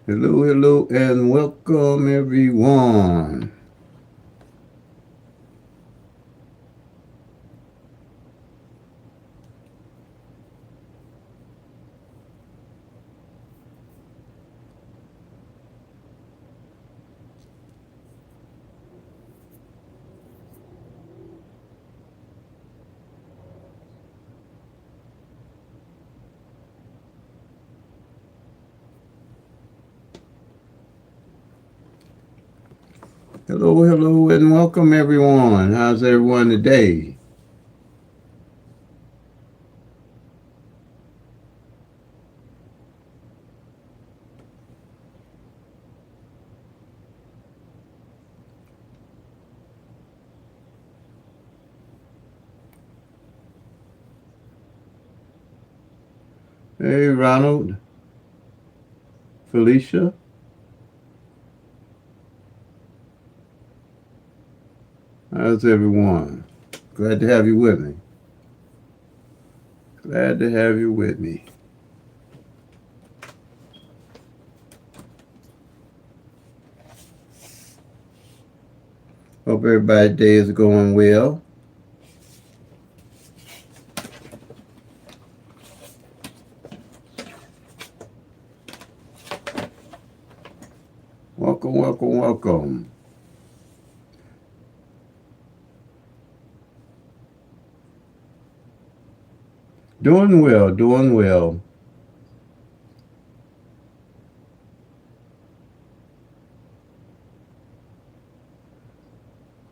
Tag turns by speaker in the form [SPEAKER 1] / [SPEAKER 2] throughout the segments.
[SPEAKER 1] Hello, hello, and welcome everyone. Hello, hello, and welcome everyone. How's everyone today? Hey, Ronald, Felicia, how's everyone? Glad to have you with me. Glad to have you with me. Hope everybody's day is going well. Welcome, welcome, welcome. Doing well, doing well.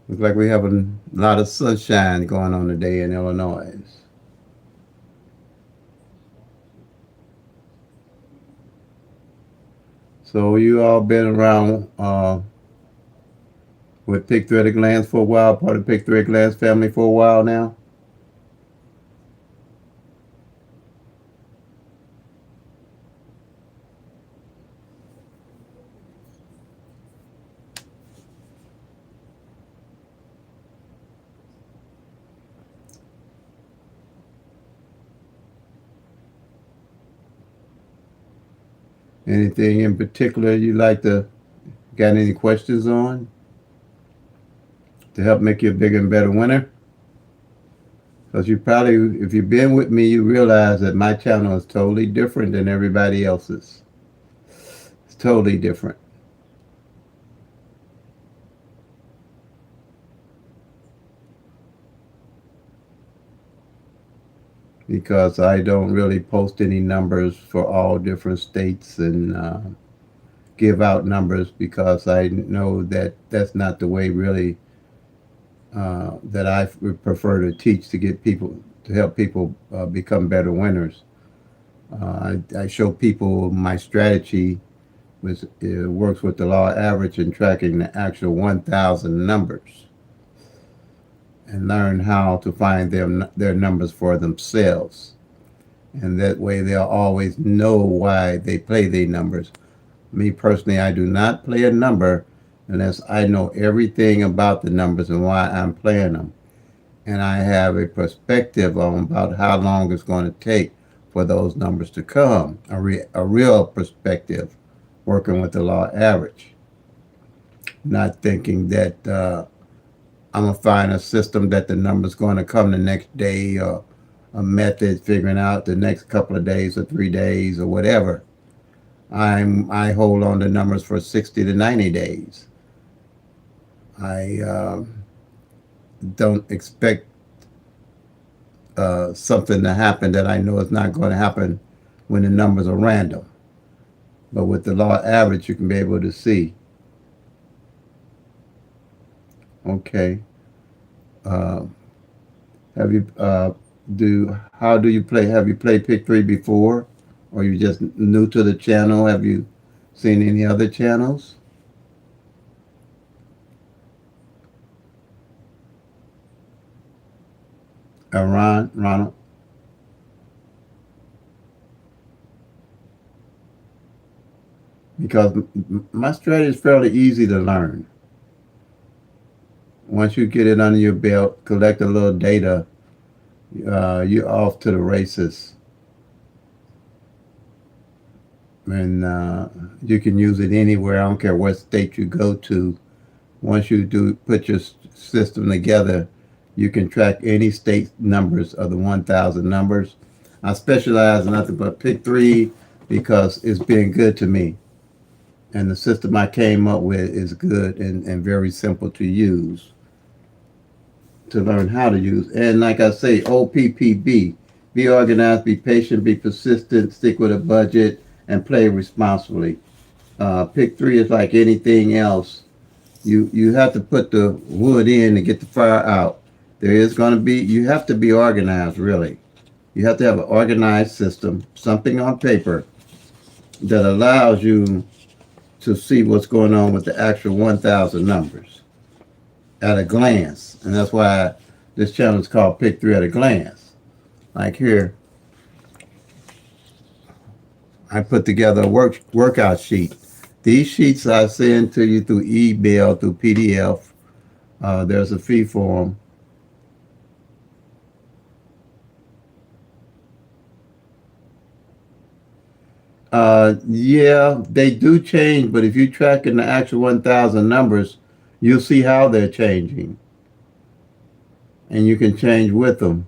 [SPEAKER 1] Looks like we have a lot of sunshine going on today in Illinois. So you all been around with PICK-3 glands for a while, part of PICK-3 glands family for a while now? Anything in particular you like to, got any questions on to help make you a bigger and better winner? Because you probably, if you've been with me, you realize that my channel is totally different than everybody else's. It's totally different because I don't really post any numbers for all different states and give out numbers because I know that that's not the way really that I would prefer to teach to get people to help people become better winners. I show people my strategy, which works with the law average and tracking the actual 1,000 numbers, and learn how to find their numbers for themselves. And that way they'll always know why they play their numbers. Me personally, I do not play a number unless I know everything about the numbers and why I'm playing them. And I have a perspective on about how long it's going to take for those numbers to come, a real perspective working with the law average. Not thinking that I'm going to find a system that the number's going to come the next day or a method figuring out the next couple of days or 3 days or whatever. I hold on to numbers for 60 to 90 days. I don't expect something to happen that I know is not going to happen when the numbers are random. But with the law average, you can be able to see. Okay. Uh, have you do how do you play? Have you played Pick 3 before, or you just new to the channel? Have you seen any other channels? Ronald, because my strategy is fairly easy to learn. Once you get it under your belt, collect a little data, you're off to the races, and you can use it anywhere. I don't care what state you go to. Once you do put your system together, you can track any state numbers of the 1,000 numbers. I specialize in nothing but Pick 3 because it's been good to me. And the system I came up with is good and very simple to use, to learn how to use. And like I say, OPPB, be organized, be patient, be persistent, stick with a budget, and play responsibly. Pick 3 is like anything else. You have to put the wood in to get the fire out. There is going to be, you have to be organized, really. You have to have an organized system, something on paper that allows you to see what's going on with the actual 1,000 numbers at a glance. And that's why this channel is called Pick 3 at a glance. Like here, I put together a workout sheet. These sheets I send to you through email, through PDF. There's a fee for them. Yeah, they do change, but if you track in the actual 1,000 numbers, you'll see how they're changing, and you can change with them.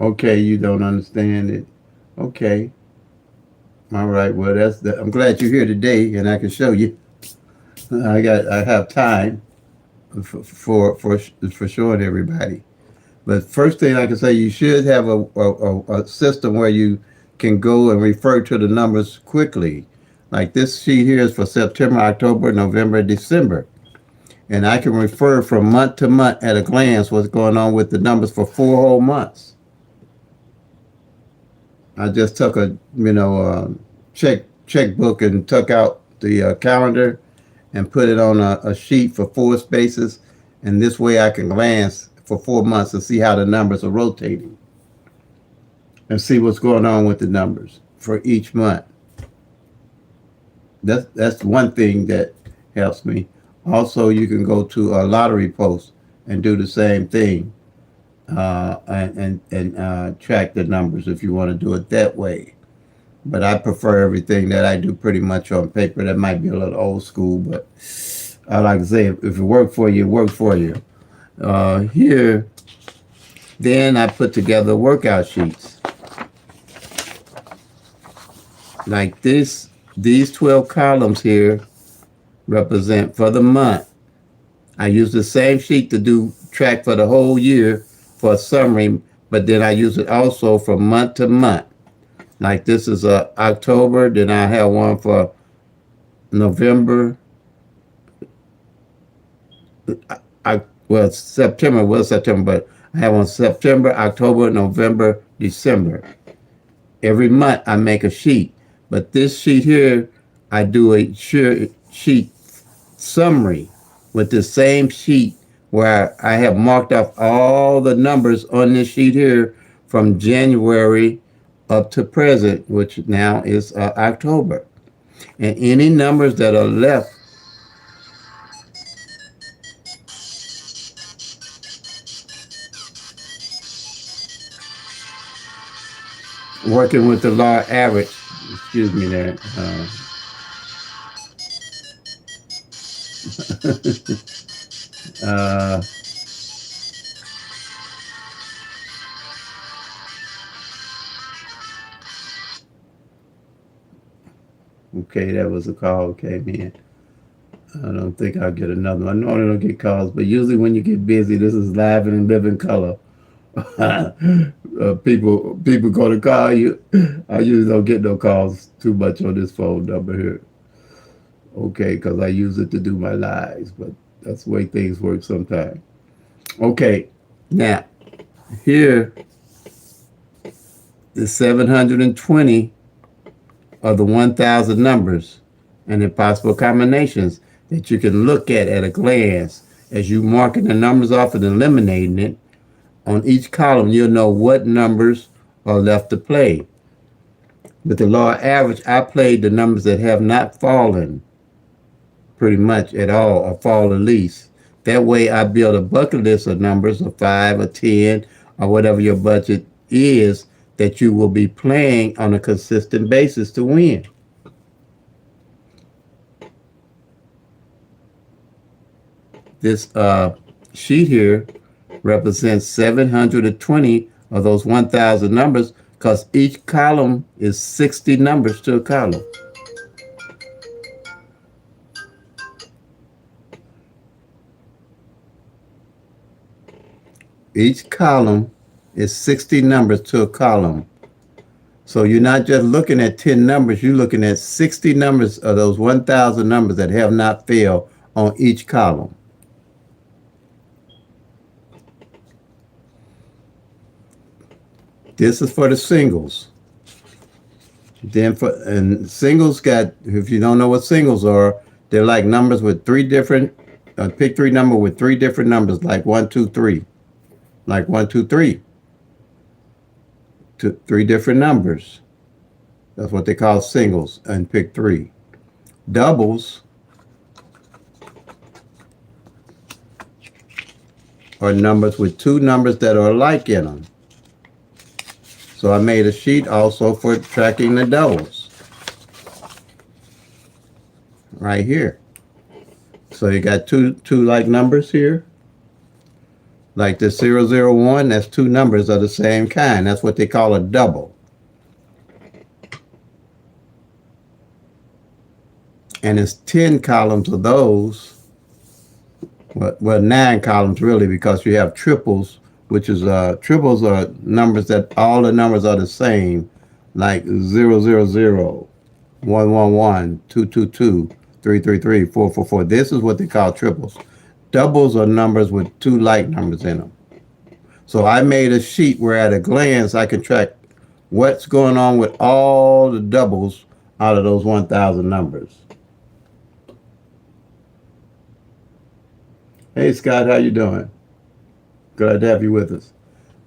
[SPEAKER 1] Okay, you don't understand it. Okay, all right. Well, I'm glad you're here today, and I can show you. I have time for showing everybody. But first thing I can say, you should have a system where you can go and refer to the numbers quickly. Like this sheet here is for September, October, November, December. And I can refer from month to month at a glance what's going on with the numbers for 4 whole months. I just took a checkbook and took out the calendar and put it on a sheet for 4 spaces, and this way I can glance for 4 months to see how the numbers are rotating and see what's going on with the numbers for each month. That's one thing that helps me. Also, you can go to a lottery post and do the same thing, and track the numbers if you want to do it that way. But I prefer everything that I do pretty much on paper. That might be a little old school, but I like to say, if it worked for you, it worked for you. Here, then I put together workout sheets like this. These 12 columns here represent for the month. I use the same sheet to do track for the whole year for a summary, but then I use it also from month to month. Like this is October, then I have one for November. September was September, but I have one September, October, November, December. Every month I make a sheet, but this sheet here, I do a sheet summary with the same sheet where I have marked off all the numbers on this sheet here from January up to present, which now is October. And any numbers that are left working with the law average, excuse me there. Uh, okay, that was a call came in. I don't think I'll get another one. I normally don't get calls, but usually when you get busy, this is live and in living color. People go to call you. I usually don't get no calls too much on this phone number here. Okay, because I use it to do my lives, but that's the way things work sometimes. Okay, now here is 720 of the 1,000 numbers and the possible combinations that you can look at a glance. As you marking the numbers off and eliminating it, on each column you'll know what numbers are left to play. With the law of average, I played the numbers that have not fallen pretty much at all or fallen least. That way I build a bucket list of numbers of 5 or 10 or whatever your budget is that you will be playing on a consistent basis to win. This sheet here represents 720 of those 1,000 numbers because each column is 60 numbers to a column. Each column is 60 numbers to a column. So you're not just looking at 10 numbers, you're looking at 60 numbers of those 1,000 numbers that have not failed on each column. This is for the singles. Then and singles got, if you don't know what singles are, they're like numbers with three different, pick three number with three different numbers, like 1, 2, 3. Like 1, 2, 3. Three different numbers. That's what they call singles and pick three. Doubles are numbers with two numbers that are alike in them. So I made a sheet also for tracking the doubles. Right here. So you got two like numbers here. Like the 001, that's two numbers of the same kind. That's what they call a double. And it's 10 columns of those. Well, 9 columns really, because you have triples, which is triples are numbers that all the numbers are the same, like 000, 111, 222, 333, 444. This is what they call triples. Doubles are numbers with two like numbers in them. So I made a sheet where at a glance I can track what's going on with all the doubles out of those 1,000 numbers. Hey Scott, how you doing? Glad to have you with us.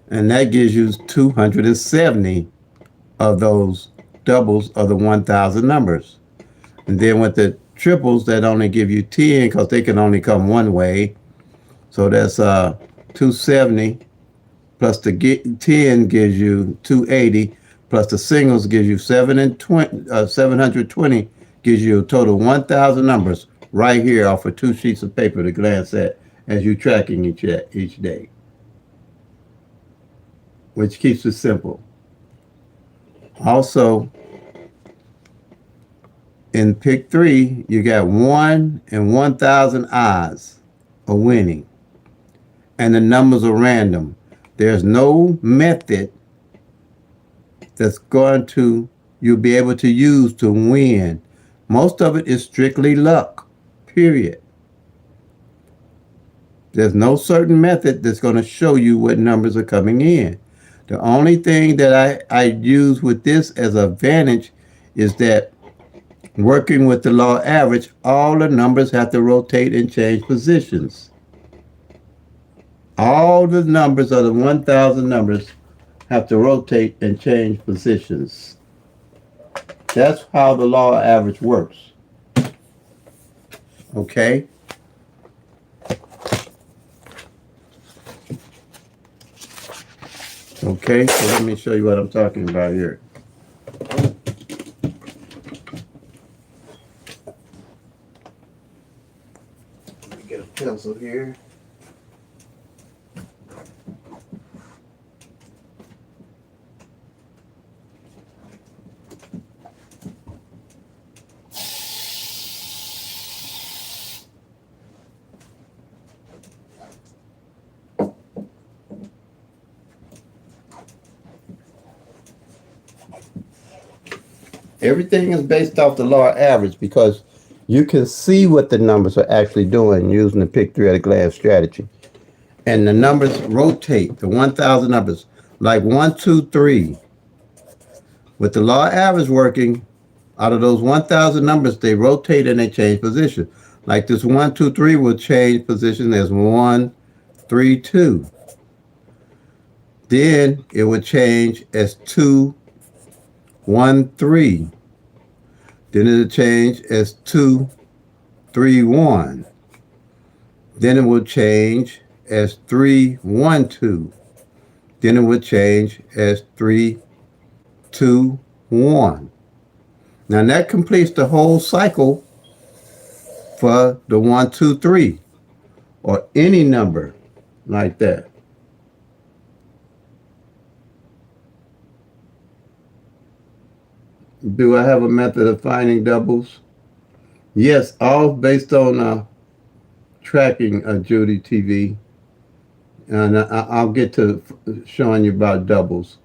[SPEAKER 1] And that gives you 270 of those doubles of the 1,000 numbers. And then with the triples, that only give you 10 because they can only come one way. So that's 270 plus the 10 gives you 280 plus the singles gives you 720 gives you a total 1,000 numbers right here off of 2 sheets of paper to glance at as you're tracking each day, which keeps it simple. Also, in pick 3, you got 1 in 1,000 odds of winning. And the numbers are random. There's no method that's you'll be able to use to win. Most of it is strictly luck, period. There's no certain method that's going to show you what numbers are coming in. The only thing that I use with this as an advantage is that working with the law average, all the numbers have to rotate and change positions. All the numbers of the 1,000 numbers have to rotate and change positions. That's how the law average works. Okay? Okay, so let me show you what I'm talking about here. Let me get a pencil here. Everything is based off the law of average because you can see what the numbers are actually doing using the PICK-3 at a glance strategy. And the numbers rotate, the 1,000 numbers, like 1, 2, 3. With the law of average working, out of those 1,000 numbers, they rotate and they change position. Like this 1, 2, 3 will change position as 1, 3, 2. Then it would change as 2, 1, 3. Then it'll change as 2, 3, 1. Then it will change as 3, 1, 2. Then it will change as 3, 2, 1. Now that completes the whole cycle for the 1, 2, 3, or any number like that. Do I have a method of finding doubles? Yes, all based on tracking Judy TV. And I'll get to showing you about doubles.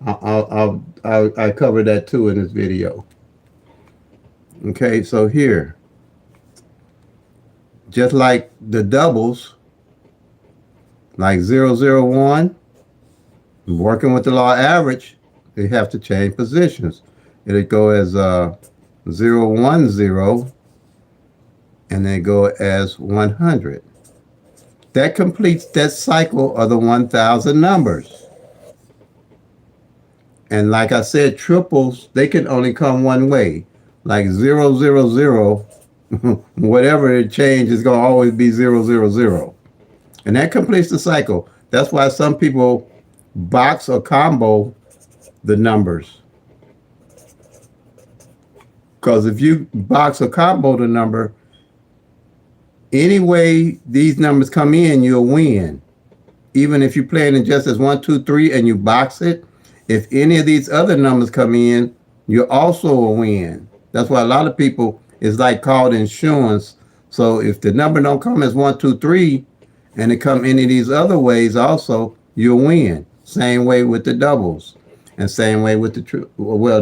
[SPEAKER 1] I cover that too in this video. Okay, so here, just like the doubles, like 001, working with the law average, they have to change positions. It'll go as 010, and then go as 100. That completes that cycle of the 1,000 numbers. And like I said, triples, they can only come one way. Like 000, whatever it changes, is going to always be 000. And that completes the cycle. That's why some people box or combo the numbers. Because if you box or combo the number, any way these numbers come in, you'll win. Even if you're playing it just as 1, 2, 3 and you box it, if any of these other numbers come in, you're also a win. That's why a lot of people, it's like called insurance. So if the number don't come as 1, 2, 3, and it come any of these other ways also, you'll win. Same way with the doubles. And same way with the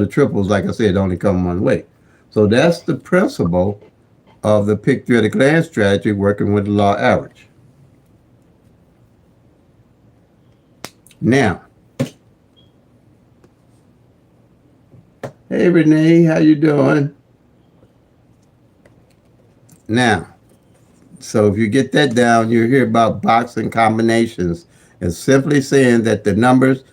[SPEAKER 1] triples, like I said, only come one way. So that's the principle of the PICK-3 at a glance strategy working with the law average. Now, hey Renee, how you doing? Now, so if you get that down, you'll hear about boxing combinations. It's simply saying that the numbers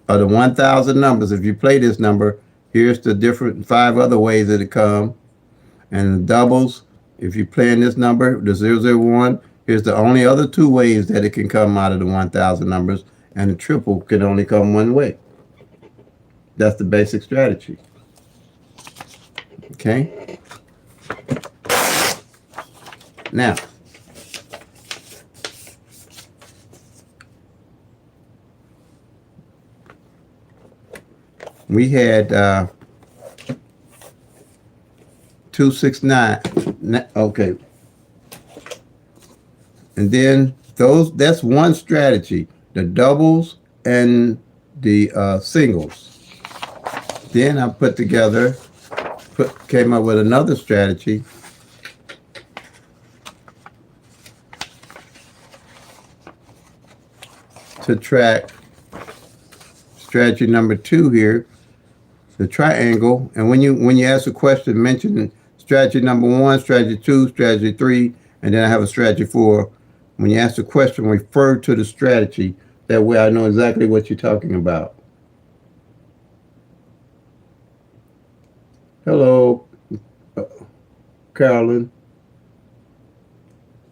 [SPEAKER 1] are the 1,000 numbers. If you play this number, here's the different 5 other ways that it come. And the doubles, if you're playing this number, the 001, here's the only other 2 ways that it can come out of the 1,000 numbers. And the triple can only come one way. That's the basic strategy. Okay? Now, we had 269. Okay. And then that's one strategy, the doubles and the singles. Then I came up with another strategy. To track strategy number 2 here, the triangle. And when you ask a question, mention strategy number 1, strategy 2, strategy 3, and then I have a strategy 4. When you ask the question, refer to the strategy. That way I know exactly what you're talking about. Hello, Carolyn.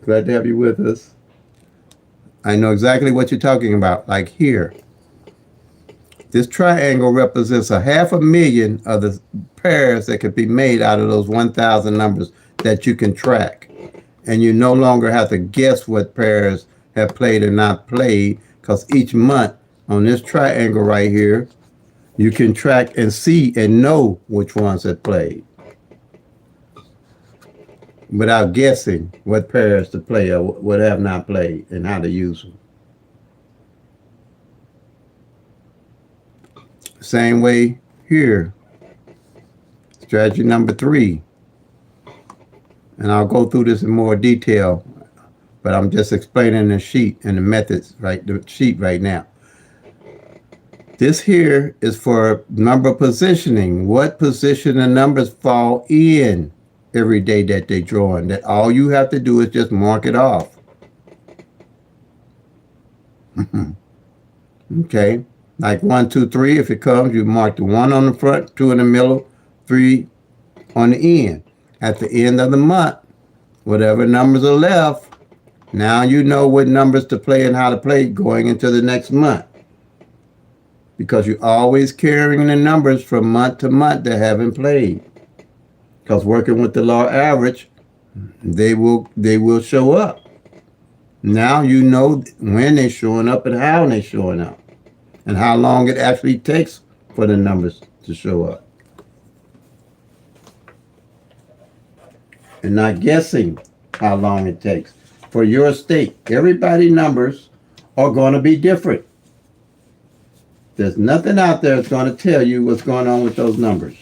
[SPEAKER 1] Glad to have you with us. I know exactly what you're talking about. Like here, this triangle represents 500,000 of the pairs that could be made out of those 1,000 numbers that you can track. And you no longer have to guess what pairs have played or not played, because each month on this triangle right here, you can track and see and know which ones have played without guessing what pairs to play or what have not played and how to use them. Same way here. Strategy number 3, and I'll go through this in more detail, but I'm just explaining the sheet and the methods, right? The sheet right now. This here is for number positioning. What position the numbers fall in every day that they draw in. That all you have to do is just mark it off. Okay, like 1, 2, 3. If it comes, you mark the 1 on the front, 2 in the middle, 3 on the end. At the end of the month, whatever numbers are left, now you know what numbers to play and how to play going into the next month. Because you're always carrying the numbers from month to month that haven't played. Because working with the law average, they will show up. Now you know when they're showing up and how they're showing up. And how long it actually takes for the numbers to show up. And not guessing how long it takes. For your state, everybody's numbers are going to be different. There's nothing out there that's going to tell you what's going on with those numbers.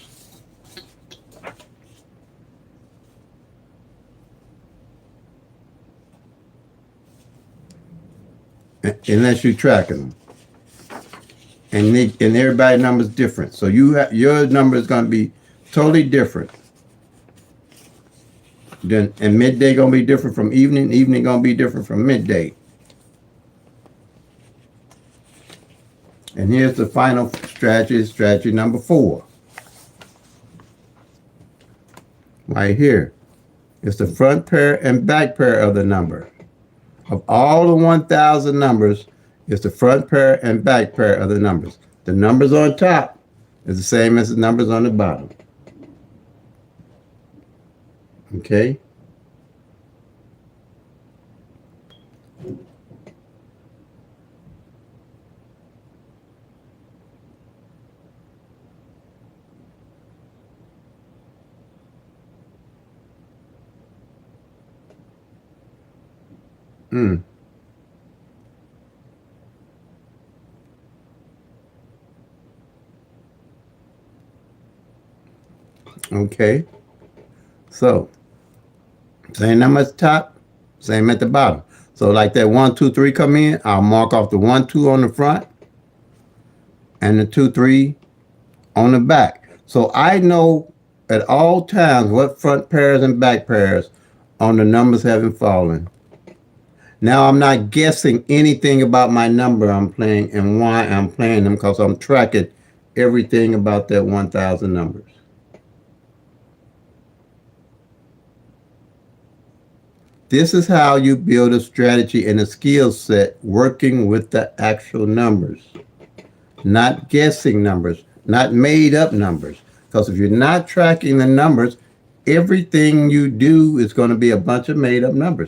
[SPEAKER 1] Unless you're tracking them. And everybody's number is different. So your number is going to be totally different. And midday going to be different from evening. Evening going to be different from midday. And here's the final strategy number 4. Right here. It's the front pair and back pair of the number. Of all the 1,000 numbers, it's the front pair and back pair of the numbers. The numbers on top is the same as the numbers on the bottom. Okay? Okay. So, same number at the top, same at the bottom. So like that 1, 2, 3 come in, I'll mark off the 1, 2 on the front and the 2, 3 on the back. So I know at all times what front pairs and back pairs on the numbers having fallen. Now I'm not guessing anything about my number I'm playing and why I'm playing them, because I'm tracking everything about that 1,000 numbers. This is how you build a strategy and a skill set working with the actual numbers. Not guessing numbers, not made up numbers. Because if you're not tracking the numbers, everything you do is going to be a bunch of made up numbers.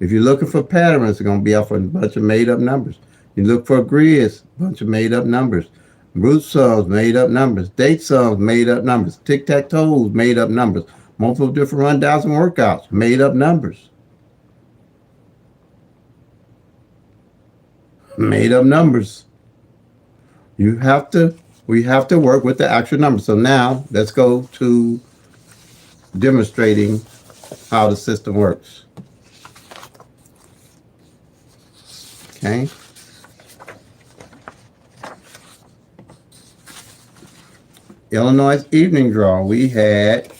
[SPEAKER 1] If you're looking for patterns, it's going to be off a bunch of made up numbers. You look for grids, a bunch of made up numbers. Root sums, made up numbers. Date sums, made up numbers. Tic-tac-toes, made up numbers. Multiple different rundowns and workouts, made up numbers. Made up numbers. We have to work with the actual numbers. So now let's go to demonstrating how the system works. Okay. Illinois evening draw. We had,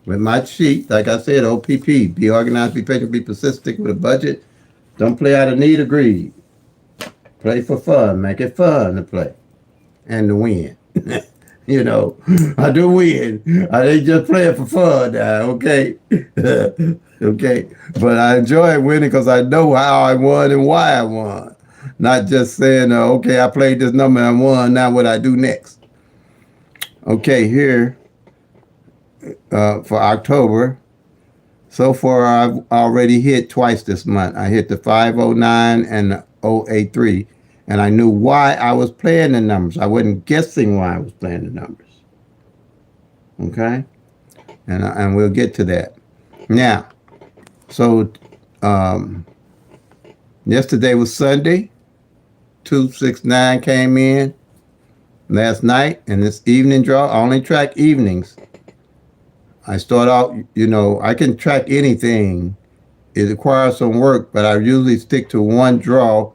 [SPEAKER 1] with my sheet, like I said, OPP, be organized, be patient, be persistent with a budget. Don't play out of need or greed. Play for fun. Make it fun to play and to win. You know, I do win. I ain't just playing for fun now, okay? Okay. But I enjoy winning because I know how I won and why I won. Not just saying, okay, I played this number and I won. Now what I do next. Okay, here for October. So far, I've already hit twice this month. I hit the 509 and the 083. And I knew why I was playing the numbers. I wasn't guessing why I was playing the numbers. Okay? And we'll get to that. Now, so yesterday was Sunday. 269 came in. last night and this evening draw. I only track evenings. I start out, I can track anything. It requires some work, but I usually stick to one draw,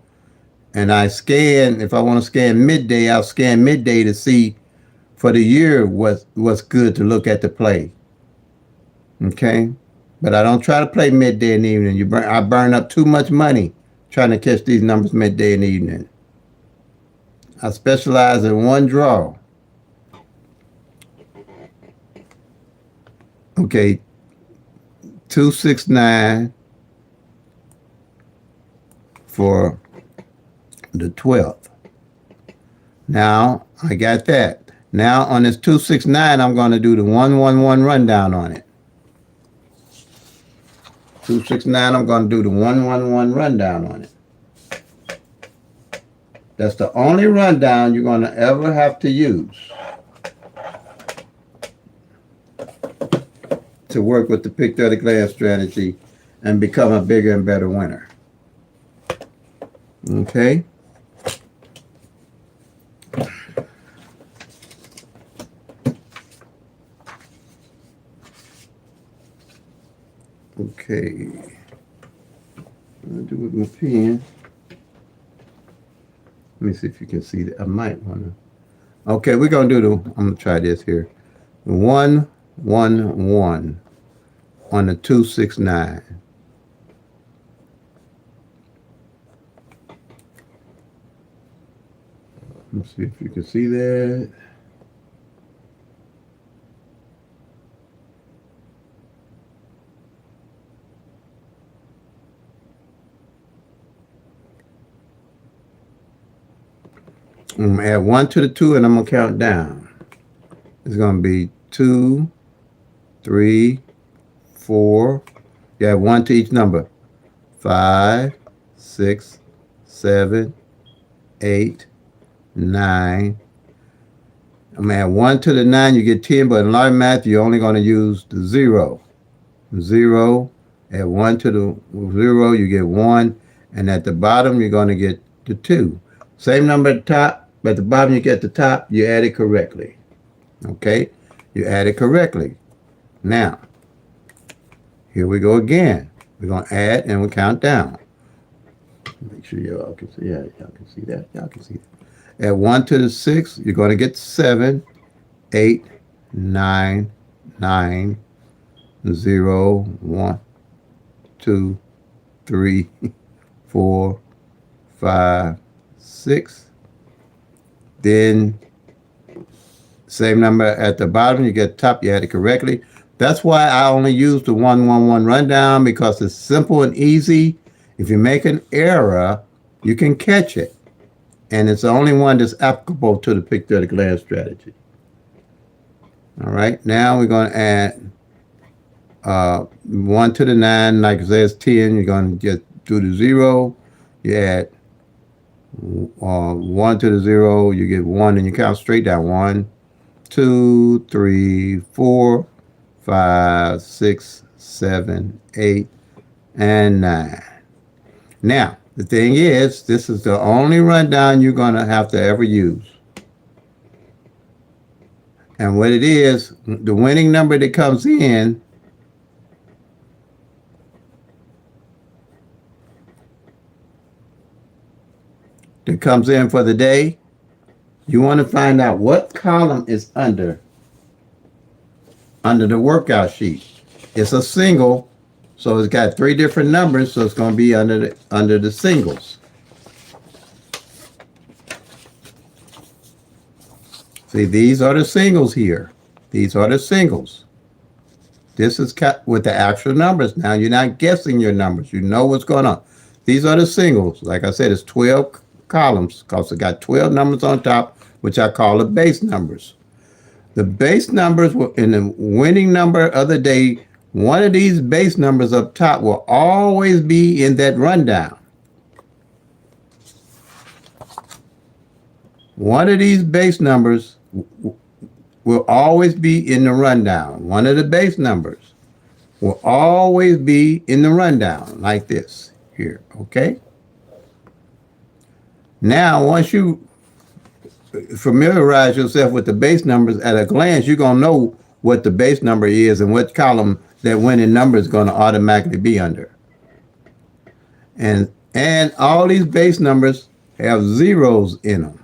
[SPEAKER 1] and I scan. If I want to scan midday, I'll scan midday to see for the year what's good to look at the play. Okay, but I don't try to play midday and evening. I burn up too much money trying to catch these numbers midday and evening. I specialize in one draw. Okay, 269 for the 12th. Now I got that. Now on this 269, I'm going to do the 111 rundown on it. 269, I'm going to do the 111 rundown on it. That's the only rundown you're going to ever have to use to work with the pick 30 glance strategy and become a bigger and better winner. Okay? Okay. What do I do with my pen? Let me see if you can see that. I might want to. Okay, we're going to do I'm going to try this here. 111 on the 269. Let's see if you can see that. I'm going to add 1 to the 2 and I'm going to count down. It's going to be 2, 3, 4. You add 1 to each number. 5, 6, 7, 8, 9. I'm going to add 1 to the 9, you get 10, but in live math, you're only going to use the 0. 0, add 1 to the 0, you get 1. And at the bottom, you're going to get the 2. Same number at the top, but at the bottom you get the top, you add it correctly. Okay? You add it correctly. Now, here we go again. We're going to add and we count down. Make sure y'all can see. Yeah, y'all can see that. Y'all can see that. Add 1 to the 6, you're going to get 7, 8, 9, 9, 0, 1, 2, 3, 4, 5, 6. Then same number at the bottom, you get top, you had it correctly. That's why I only use the 111 rundown, because it's simple and easy. If you make an error, you can catch it. And it's the only one that's applicable to the pick 30 glance strategy. All right, now we're going to add 1 to the 9, like it says 10, you're going to do the 0, you add 1 to the 0, you get 1, and you count straight down. 1, 2, 3, 4, 5, 6, 7, 8, and 9. Now, the thing is, this is the only rundown you're going to have to ever use. And what it is, the winning number that comes in for the day, you want to find out what column is under the workout sheet. It's a single, so it's got 3 different numbers, so it's going to be under the singles. See, these are the singles here. These are the singles. This is with the actual numbers. Now you're not guessing your numbers. You know what's going on. These are the singles. Like I said, it's 12 columns because it got 12 numbers on top, which I call the base numbers. The base numbers were in the winning number of the day. One of these base numbers up top will always be in that rundown. One of these base numbers will always be in the rundown. One of the base numbers will always be in the rundown, like this here, okay? Now, once you familiarize yourself with the base numbers at a glance, you're going to know what the base number is and what column that winning number is going to automatically be under. And all these base numbers have zeros in them.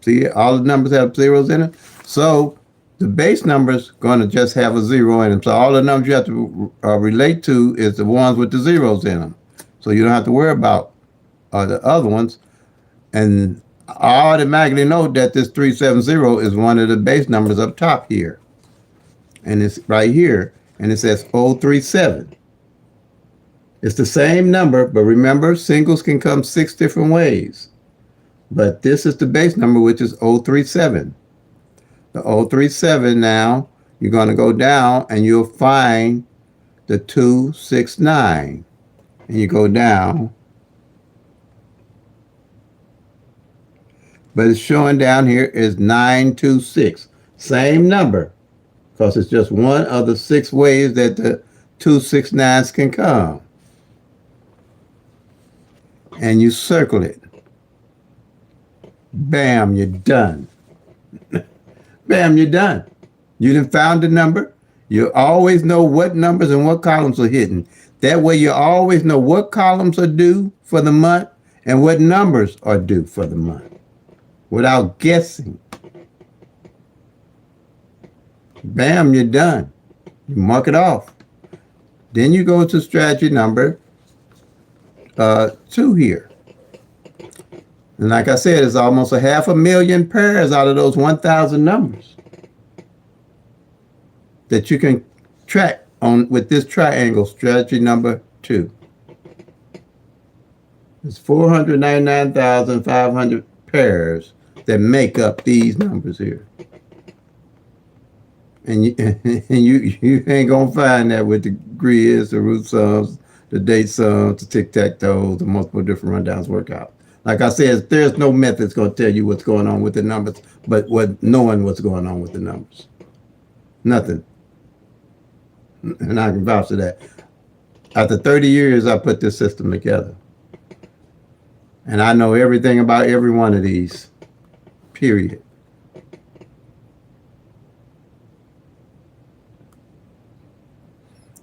[SPEAKER 1] See, all the numbers have zeros in them. So the base numbers going to just have a zero in them. So all the numbers you have to relate to is the ones with the zeros in them. So you don't have to worry about the other ones. And I automatically know that this 370 is one of the base numbers up top here. And it's right here. And it says 037. It's the same number, but remember, singles can come 6 different ways. But this is the base number, which is 037. The 037 now, you're going to go down and you'll find the 269. And you go down. But it's showing down here is 926. Same number, because it's just one of the 6 ways that the 269s can come. And you circle it. Bam, you're done. Bam, you're done. You done found the number. You always know what numbers and what columns are hidden. That way you always know what columns are due for the month and what numbers are due for the month without guessing. Bam, you're done. You mark it off. Then you go to strategy number 2 here. And like I said, it's almost 500,000 pairs out of those 1,000 numbers that you can track on with this triangle, strategy number 2. It's 499,500 pairs that make up these numbers here. And you ain't gonna find that with the grids, the root sums, the date sums, the tic-tac-toes, the multiple different rundowns workout. Like I said, there's no method that's going to tell you what's going on with the numbers, but knowing what's going on with the numbers. Nothing. And I can vouch for that. After 30 years, I put this system together. And I know everything about every one of these, period.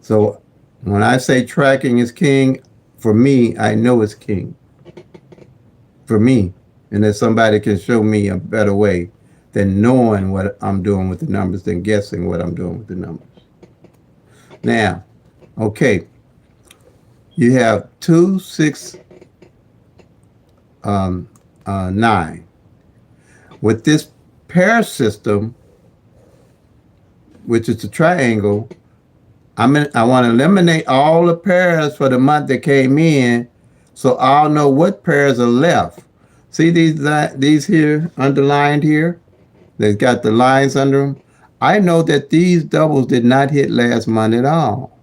[SPEAKER 1] So when I say tracking is king, for me, I know it's king. For me, and that somebody can show me a better way than knowing what I'm doing with the numbers than guessing what I'm doing with the numbers. Now, okay, you have 2, 6, 9. With this pair system, which is the triangle, I want to eliminate all the pairs for the month that came in, so I'll know what pairs are left. See these here underlined here? They've got the lines under them. I know that these doubles did not hit last month at all.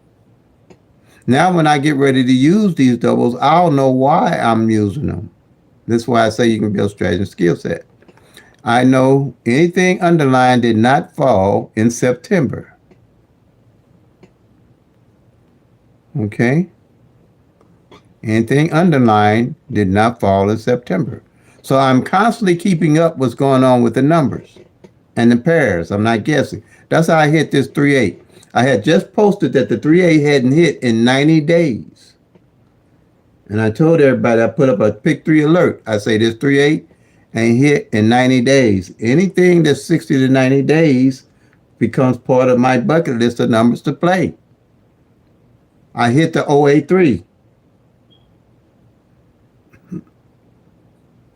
[SPEAKER 1] Now when I get ready to use these doubles, I'll know why I'm using them. That's why I say you can build strategy and skill set. I know anything underlined did not fall in September. Okay? Anything underlined did not fall in September. So I'm constantly keeping up what's going on with the numbers and the pairs. I'm not guessing. That's how I hit this 3-8. I had just posted that the 3-8 hadn't hit in 90 days. And I told everybody, I put up a PICK-3 alert. I say this 3-8 ain't hit in 90 days. Anything that's 60 to 90 days becomes part of my bucket list of numbers to play. I hit the 083.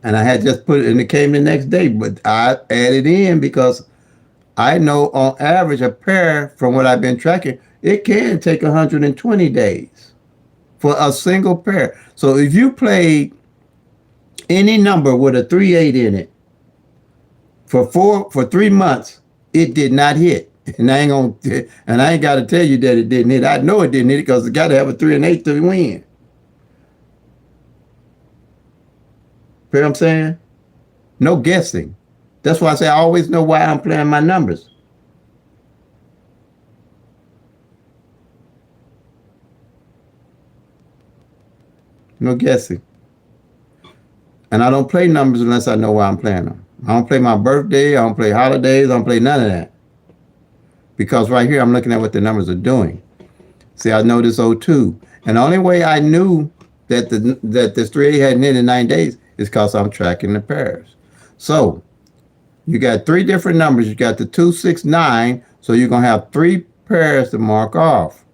[SPEAKER 1] And I had just put it, and it came the next day, but I added in because I know on average a pair, from what I've been tracking, it can take 120 days for a single pair. So if you played any number with a 3-8 in it for 3 months, it did not hit. And I ain't got to tell you that it didn't hit. I know it didn't hit because it got to have a 3 and 8 to win. You know what I'm saying? No guessing. That's why I say I always know why I'm playing my numbers. No guessing. And I don't play numbers unless I know why I'm playing them. I don't play my birthday. I don't play holidays. I don't play none of that. Because right here, I'm looking at what the numbers are doing. See, I know this O2. And the only way I knew that this 3-8 hadn't hit in 9 days is because I'm tracking the pairs. So you got three different numbers. You got the 2, 6, 9. So you're going to have three pairs to mark off.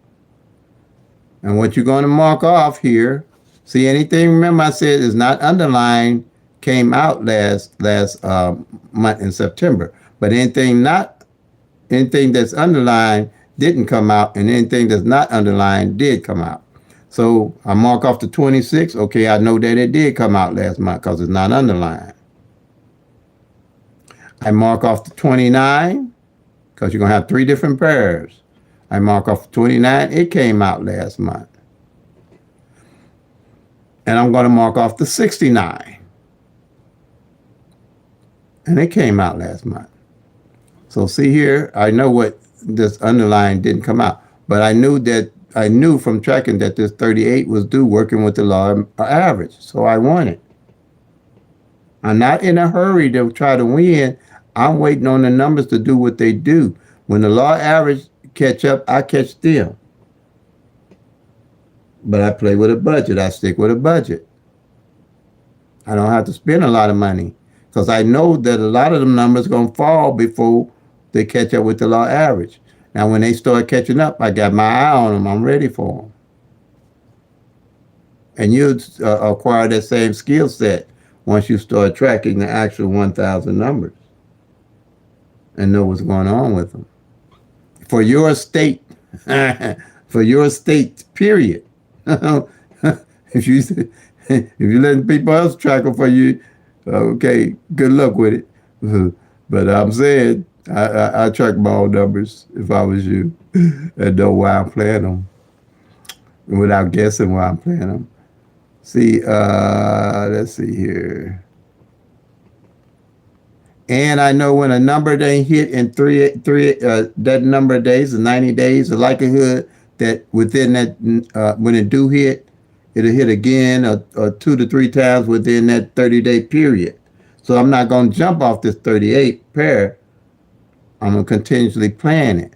[SPEAKER 1] And what you're going to mark off here, see anything, remember I said is not underlined, came out last month in September. But anything that's underlined didn't come out, and anything that's not underlined did come out. So I mark off the 26. Okay, I know that it did come out last month because it's not underlined. I mark off the 29 because you're going to have three different pairs. I mark off the 29. It came out last month. And I'm going to mark off the 69. And it came out last month. So see here, I know what this underline didn't come out. But I knew from tracking that this 38 was due working with the law average. So I won it. I'm not in a hurry to try to win. I'm waiting on the numbers to do what they do. When the law average catch up, I catch them. But I play with a budget. I stick with a budget. I don't have to spend a lot of money because I know that a lot of them numbers are going to fall before they catch up with the law average. Now, when they start catching up, I got my eye on them. I'm ready for them. And you acquire that same skill set once you start tracking the actual 1,000 numbers and know what's going on with them. For your state, period. if you letting people else track them for you, okay, good luck with it. But I'm saying I track my own numbers if I was you and know why I'm playing them without guessing why I'm playing them. See, let's see here. And I know when a number they hit in that number of days, the 90 days, the likelihood that within that, when it do hit, it'll hit again or 2 to 3 times within that 30-day period. So I'm not going to jump off this 38 pair. I'm going to continuously plan it.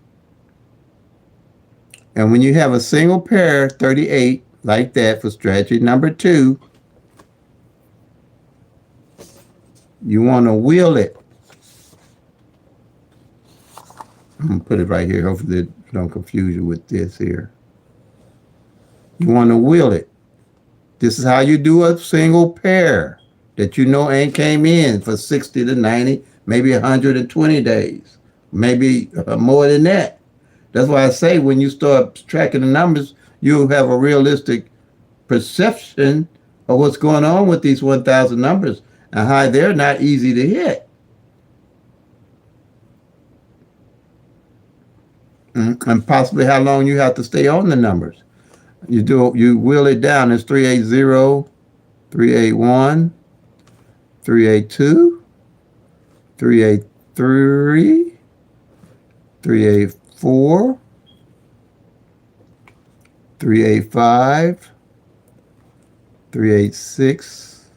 [SPEAKER 1] And when you have a single pair, 38, like that for strategy number 2, you want to wheel it. I'm going to put it right here. Hopefully it don't confuse you with this here. You want to wheel it. This is how you do a single pair that you know ain't came in for 60 to 90, maybe 120 days, maybe more than that. That's why I say when you start tracking the numbers, you'll have a realistic perception of what's going on with these 1,000 numbers and how they're not easy to hit. And possibly how long you have to stay on the numbers. You wheel it down. It's 380, 381, 382, 383, 384, 385, 386,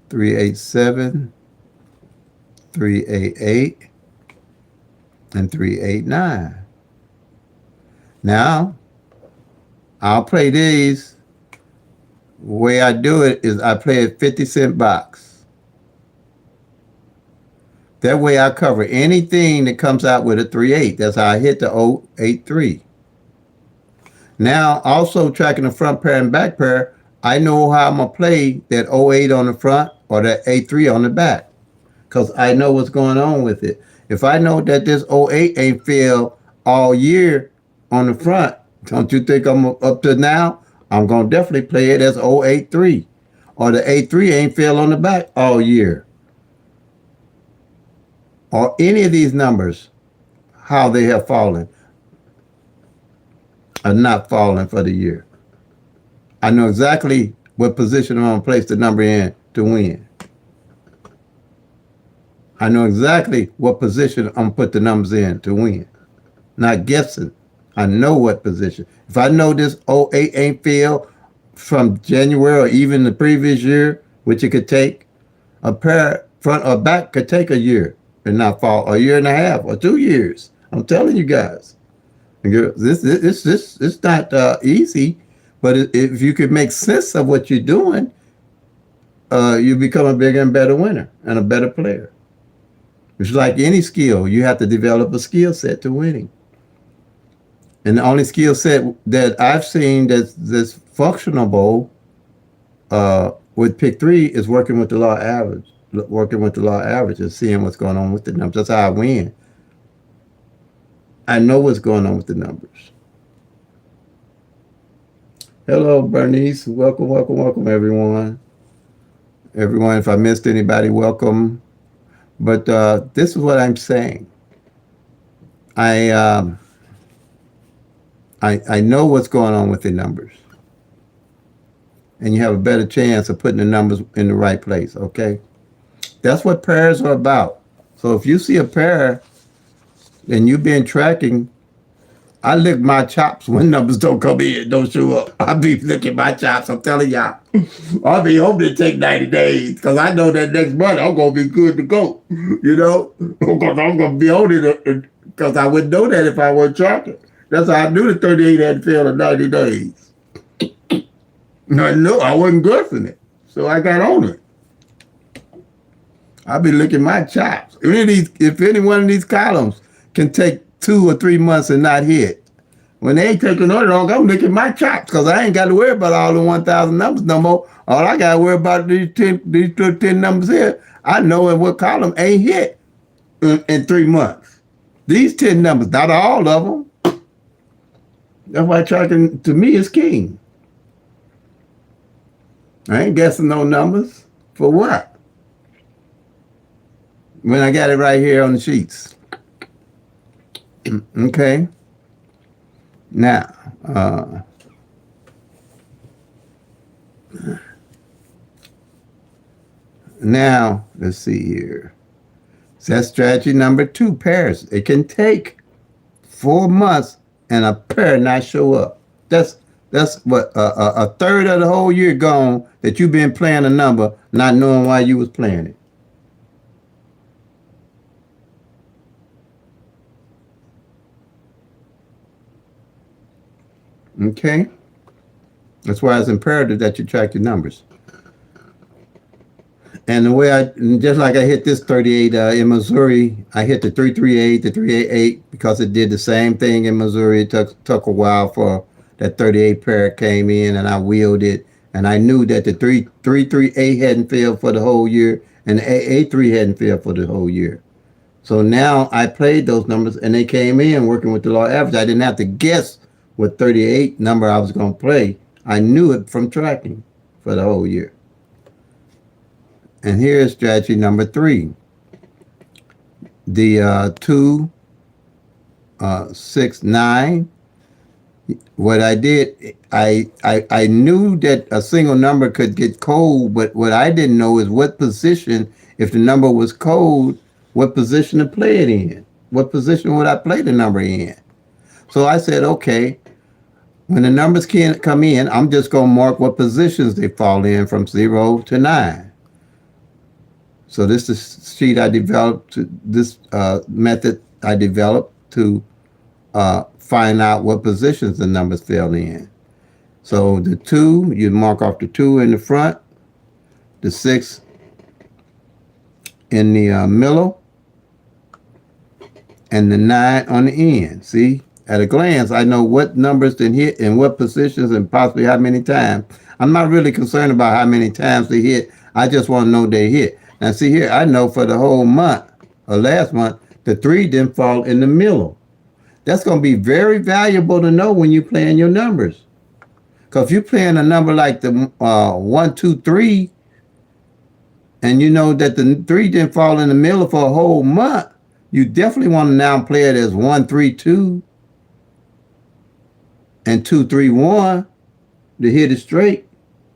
[SPEAKER 1] 387, 388, and 389. Now, I'll play these. The way I do it is I play a 50-cent box. That way I cover anything that comes out with a 3-8. That's how I hit the 083. Now, also tracking the front pair and back pair, I know how I'm going to play that 08 on the front or that 83 on the back because I know what's going on with it. If I know that this 08 ain't failed all year on the front, don't you think I'm up to now? I'm going to definitely play it as 083. Or the 83 ain't failed on the back all year. Or any of these numbers, how they have fallen, are not falling for the year. I know exactly what position I'm going to place the number in to win. I know exactly what position I'm going to put the numbers in to win. Not guessing. I know what position. If I know this 08 ain't failed from January or even the previous year, which it could take, a pair front or back could take a year and not fall, a year and a half or 2 years. I'm telling you guys, this it's not easy, but if you could make sense of what you're doing, you become a bigger and better winner and a better player. It's like any skill, you have to develop a skill set to winning. And the only skill set that I've seen that's functionable with PICK-3 is working with the law average, working with the law average and seeing what's going on with the numbers. That's how I win. I know what's going on with the numbers. Hello, Bernice. Welcome, welcome, welcome, everyone. Everyone, if I missed anybody, welcome. But this is what I'm saying. I know what's going on with the numbers. And you have a better chance of putting the numbers in the right place, okay? That's what pairs are about. So if you see a pair and you've been tracking, I lick my chops when numbers don't come in, don't show up. I be licking my chops, I'm telling y'all. I'll be hoping to take 90 days because I know that next month I'm going to be good to go, you know? Because I'm going to be on it because I wouldn't know that if I wasn't tracking. That's how I knew the 38 had failed in 90 days. I knew I wasn't guessing it, so I got on it. I'll be licking my chops. If any one of these columns can take 2 or 3 months and not hit, when they ain't taking on it long, I'm licking my chops because I ain't got to worry about all the 1,000 numbers no more. All I got to worry about these 10 numbers here. I know in what column ain't hit in 3 months. These 10 numbers, not all of them. That's why tracking to me is king. I ain't guessing no numbers. For what? When I got it right here on the sheets. Okay. Now, let's see here. So that's strategy number 2, pairs. It can take 4 months and a pair not show up. That's what a third of the whole year gone that you've been playing a number, not knowing why you was playing it. Okay? That's why it's imperative that you track your numbers. And the way just like I hit this 38 in Missouri, I hit the 338, the 388 because it did the same thing in Missouri. It took a while for that 38 pair came in and I wheeled it. And I knew that the 338 hadn't failed for the whole year and the A3 hadn't failed for the whole year. So now I played those numbers and they came in working with the law average. I didn't have to guess what 38 number I was going to play. I knew it from tracking for the whole year. And here's strategy number 3. The 2, 6, 9. What I did, I knew that a single number could get cold, but what I didn't know is what position, if the number was cold, what position to play it in. What position would I play the number in? So I said, okay, when the numbers can't come in, I'm just going to mark what positions they fall in from 0 to 9. So this is the sheet I developed, this method I developed to find out what positions the numbers fell in. So the 2, you mark off the 2 in the front, the 6 in the middle, and the 9 on the end. See, at a glance, I know what numbers didn't hit and what positions and possibly how many times. I'm not really concerned about how many times they hit. I just want to know they hit. Now see here, I know for the whole month or last month, the 3 didn't fall in the middle. That's going to be very valuable to know when you're playing your numbers. Because if you're playing a number like the 1, 2, 3, and you know that the 3 didn't fall in the middle for a whole month, you definitely want to now play it as 1, 3, 2 and 2, 3, 1 to hit it straight.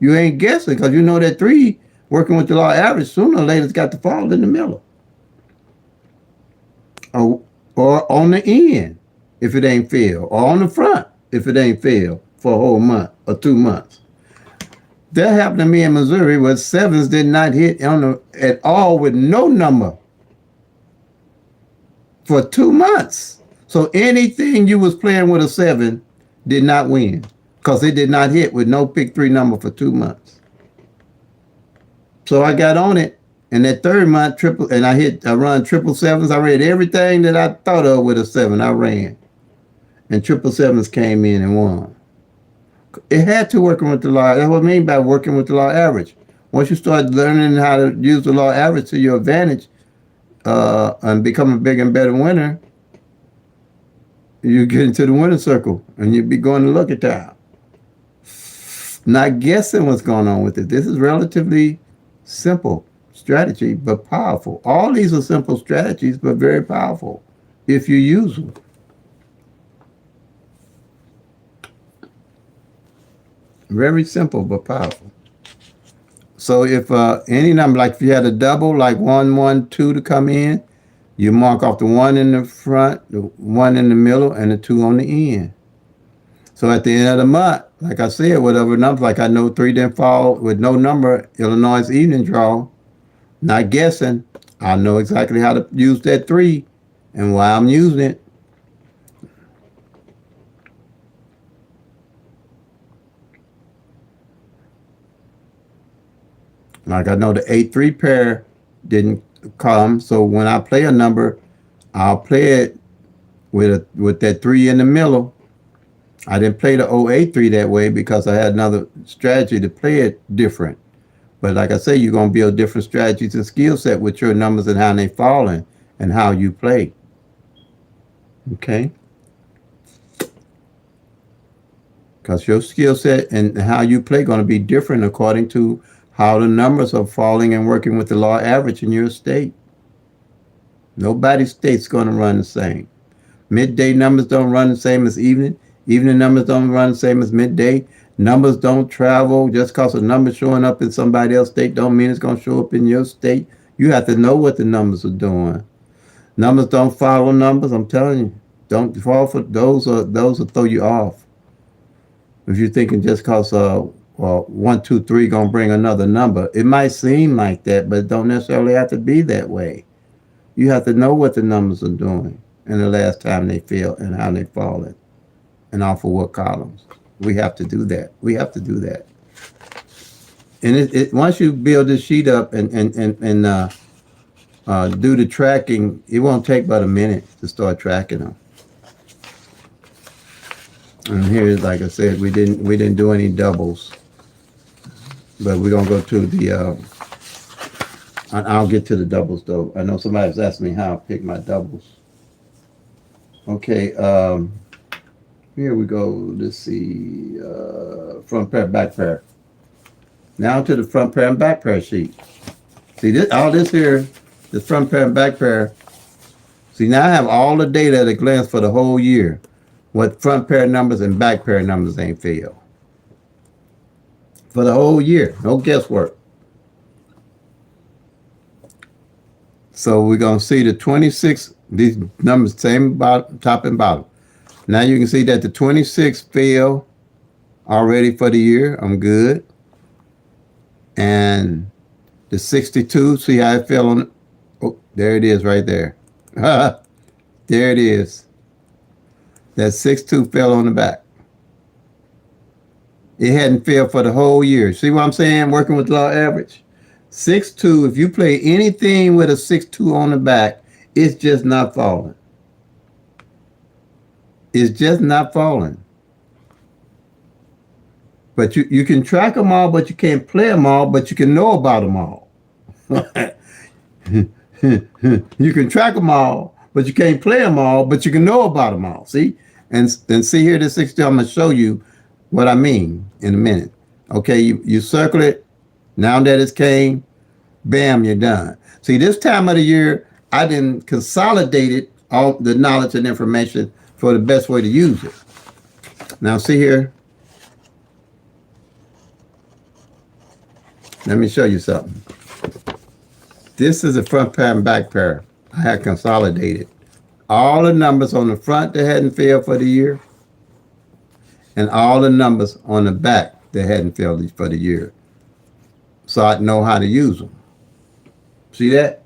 [SPEAKER 1] You ain't guessing because you know that 3 working with the law average sooner or later it's got to fall in the middle. Or on the end if it ain't failed, or on the front if it ain't failed for a whole month or 2 months. That happened to me in Missouri where sevens did not hit at all with no number for 2 months. So anything you was playing with a seven did not win because it did not hit with no pick 3 number for 2 months. So I got on it, and that third month I run triple sevens. I read everything that I thought of with a seven. I ran, and triple sevens came in and won. It had to working with the law. That's what I mean by working with the law average. Once you start learning how to use the law average to your advantage, and become a bigger and better winner, you get into the winner circle, and you be going to look at that. Not guessing what's going on with it. This is relatively simple strategy, but powerful. All these are simple strategies, but very powerful if you use them. Very simple, but powerful. So if any number, like if you had a double, like 1, 1, 2 to come in, you mark off the 1 in the front, the 1 in the middle, and the 2 on the end. So at the end of the month, like I said, whatever number, like I know 3 didn't fall with no number, Illinois evening draw, not guessing, I know exactly how to use that 3 and why I'm using it. Like I know the 8-3 pair didn't come, so when I play a number, I'll play it with that 3 in the middle. I didn't play the 083 that way because I had another strategy to play it different. But like I say, you're going to build different strategies and skill set with your numbers and how they falling and how you play. Okay? Because your skill set and how you play going to be different according to how the numbers are falling and working with the law average in your state. Nobody's state's going to run the same. Midday numbers don't run the same as evening. Evening numbers don't run the same as midday. Numbers don't travel. Just because a number showing up in somebody else's state don't mean it's going to show up in your state. You have to know what the numbers are doing. Numbers don't follow numbers. I'm telling you, don't fall for those. Those will throw you off. If you're thinking just because 1, 2, 3 gonna bring another number, it might seem like that, but it don't necessarily have to be that way. You have to know what the numbers are doing and the last time they fell and how they fallen and off of what columns. We have to do that. We have to do that. And once you build this sheet up and do the tracking, it won't take but a minute to start tracking them. And here, like I said, we didn't do any doubles, but we're gonna go to the. I'll get to the doubles though. I know somebody's asked me how I pick my doubles. Okay, here we go. Let's see, front pair, back pair. Now to the front pair and back pair sheet. See this, all this here, the front pair and back pair. See, now I have all the data at a glance for the whole year. What front pair numbers and back pair numbers ain't failed. For the whole year, no guesswork. So we're going to see the 26, these numbers, same bottom, top and bottom. Now you can see that the 26 fell already for the year. I'm good. And the 62, see how it fell on, oh, there it is right there. There it is. That 6-2 fell on the back. It hadn't failed for the whole year. See what I'm saying? Working with law average. 6-2, if you play anything with a 6-2 on the back, it's just not falling. It's just not falling. But you can track them all, but you can't play them all, but you can know about them all. You can track them all, but you can't play them all, but you can know about them all. See? And see here, the 6-2, I'm going to show you what I mean in a minute. Okay, you circle it. Now that it's came, bam, you're done. See, this time of the year, I didn't consolidate it, all the knowledge and information for the best way to use it. Now, see here. Let me show you something. This is the front pair and back pair. I had consolidated all the numbers on the front that hadn't failed for the year and all the numbers on the back that hadn't failed for the year. so I know how to use them. See that?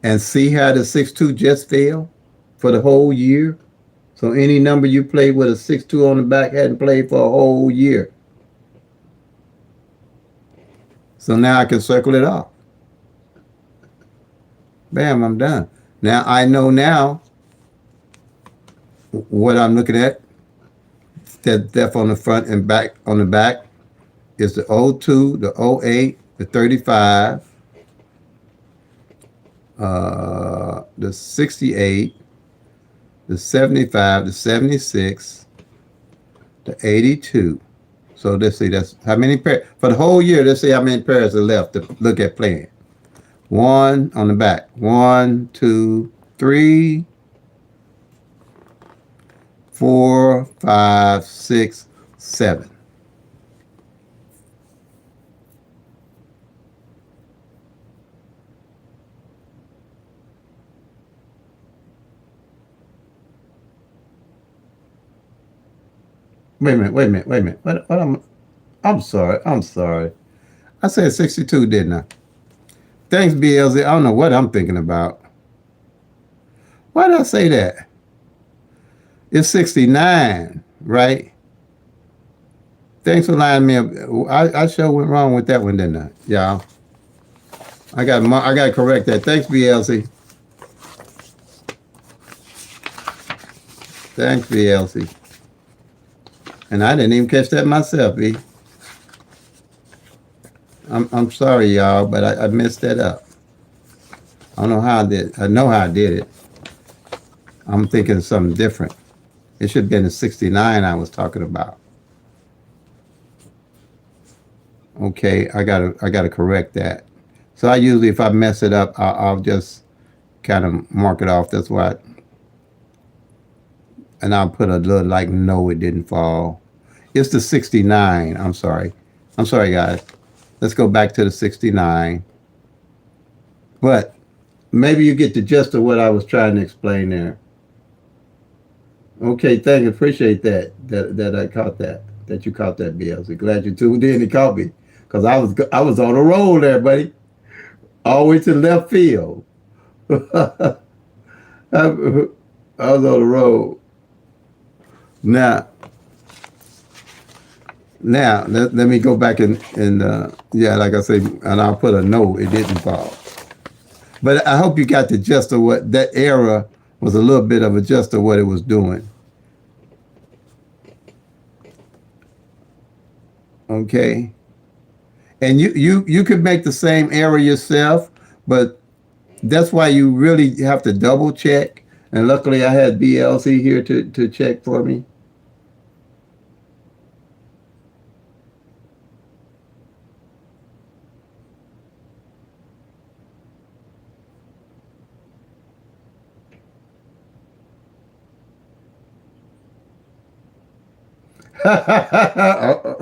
[SPEAKER 1] And see how the 6-2 just fell for the whole year? So any number you played with a 6-2 on the back hadn't played for a whole year. So now I can circle it off. Bam, I'm done. Now I know now what I'm looking at. That depth on the front and back on the back is the 02, the 08, the 35, the 68, the 75, the 76, the 82. So let's see, that's how many pairs for the whole year. Let's see how many pairs are left to look at playing. One on the back. 1, 2, 3, 4, 5, 6, 7. Wait a minute, wait a minute, wait a minute. I'm sorry, I'm sorry. I said 62, didn't I? Thanks, BLZ. I don't know what I'm thinking about. Why did I say that? It's 69, right? Thanks for lining me up. I sure went wrong with that one, didn't I? Yeah. I got to correct that. Thanks, BLC. Thanks, BLC. And I didn't even catch that myself, B. I'm sorry, y'all, but I messed that up. I don't know how I did. I know how I did it. I'm thinking of something different. It should have been the 69 I was talking about. Okay, I gotta correct that. So I usually, if I mess it up, I'll just kind of mark it off. That's why. And I'll put a little like, no, it didn't fall. It's the 69. I'm sorry. I'm sorry, guys. Let's go back to the 69. But maybe you get the gist of what I was trying to explain there. Okay, thank you. Appreciate that I caught that you caught that, BLC. Glad you tuned in and caught me, because I was on a roll there, buddy. All the way to the left field. I was on the road. Now let me go back and yeah, like I say, and I'll put a no, it didn't fall. But I hope you got the gist of what that era was, a little bit of a gist of what it was doing. Okay. And you could make the same error yourself, but that's why you really have to double check. And luckily I had BLC here to check for me.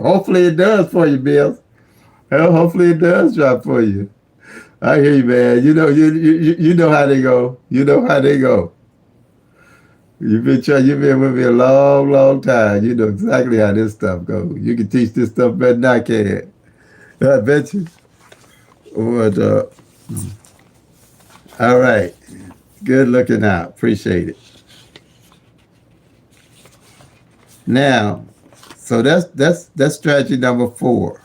[SPEAKER 1] Hopefully it does for you, Bill. Hopefully it does drop for you. I hear you, man. You know how they go. You know how they go. You've been with me a long, long time. You know exactly how this stuff goes. You can teach this stuff better than I can. I bet you. But all right. Good looking out. Appreciate it. Now, so that's strategy number 4.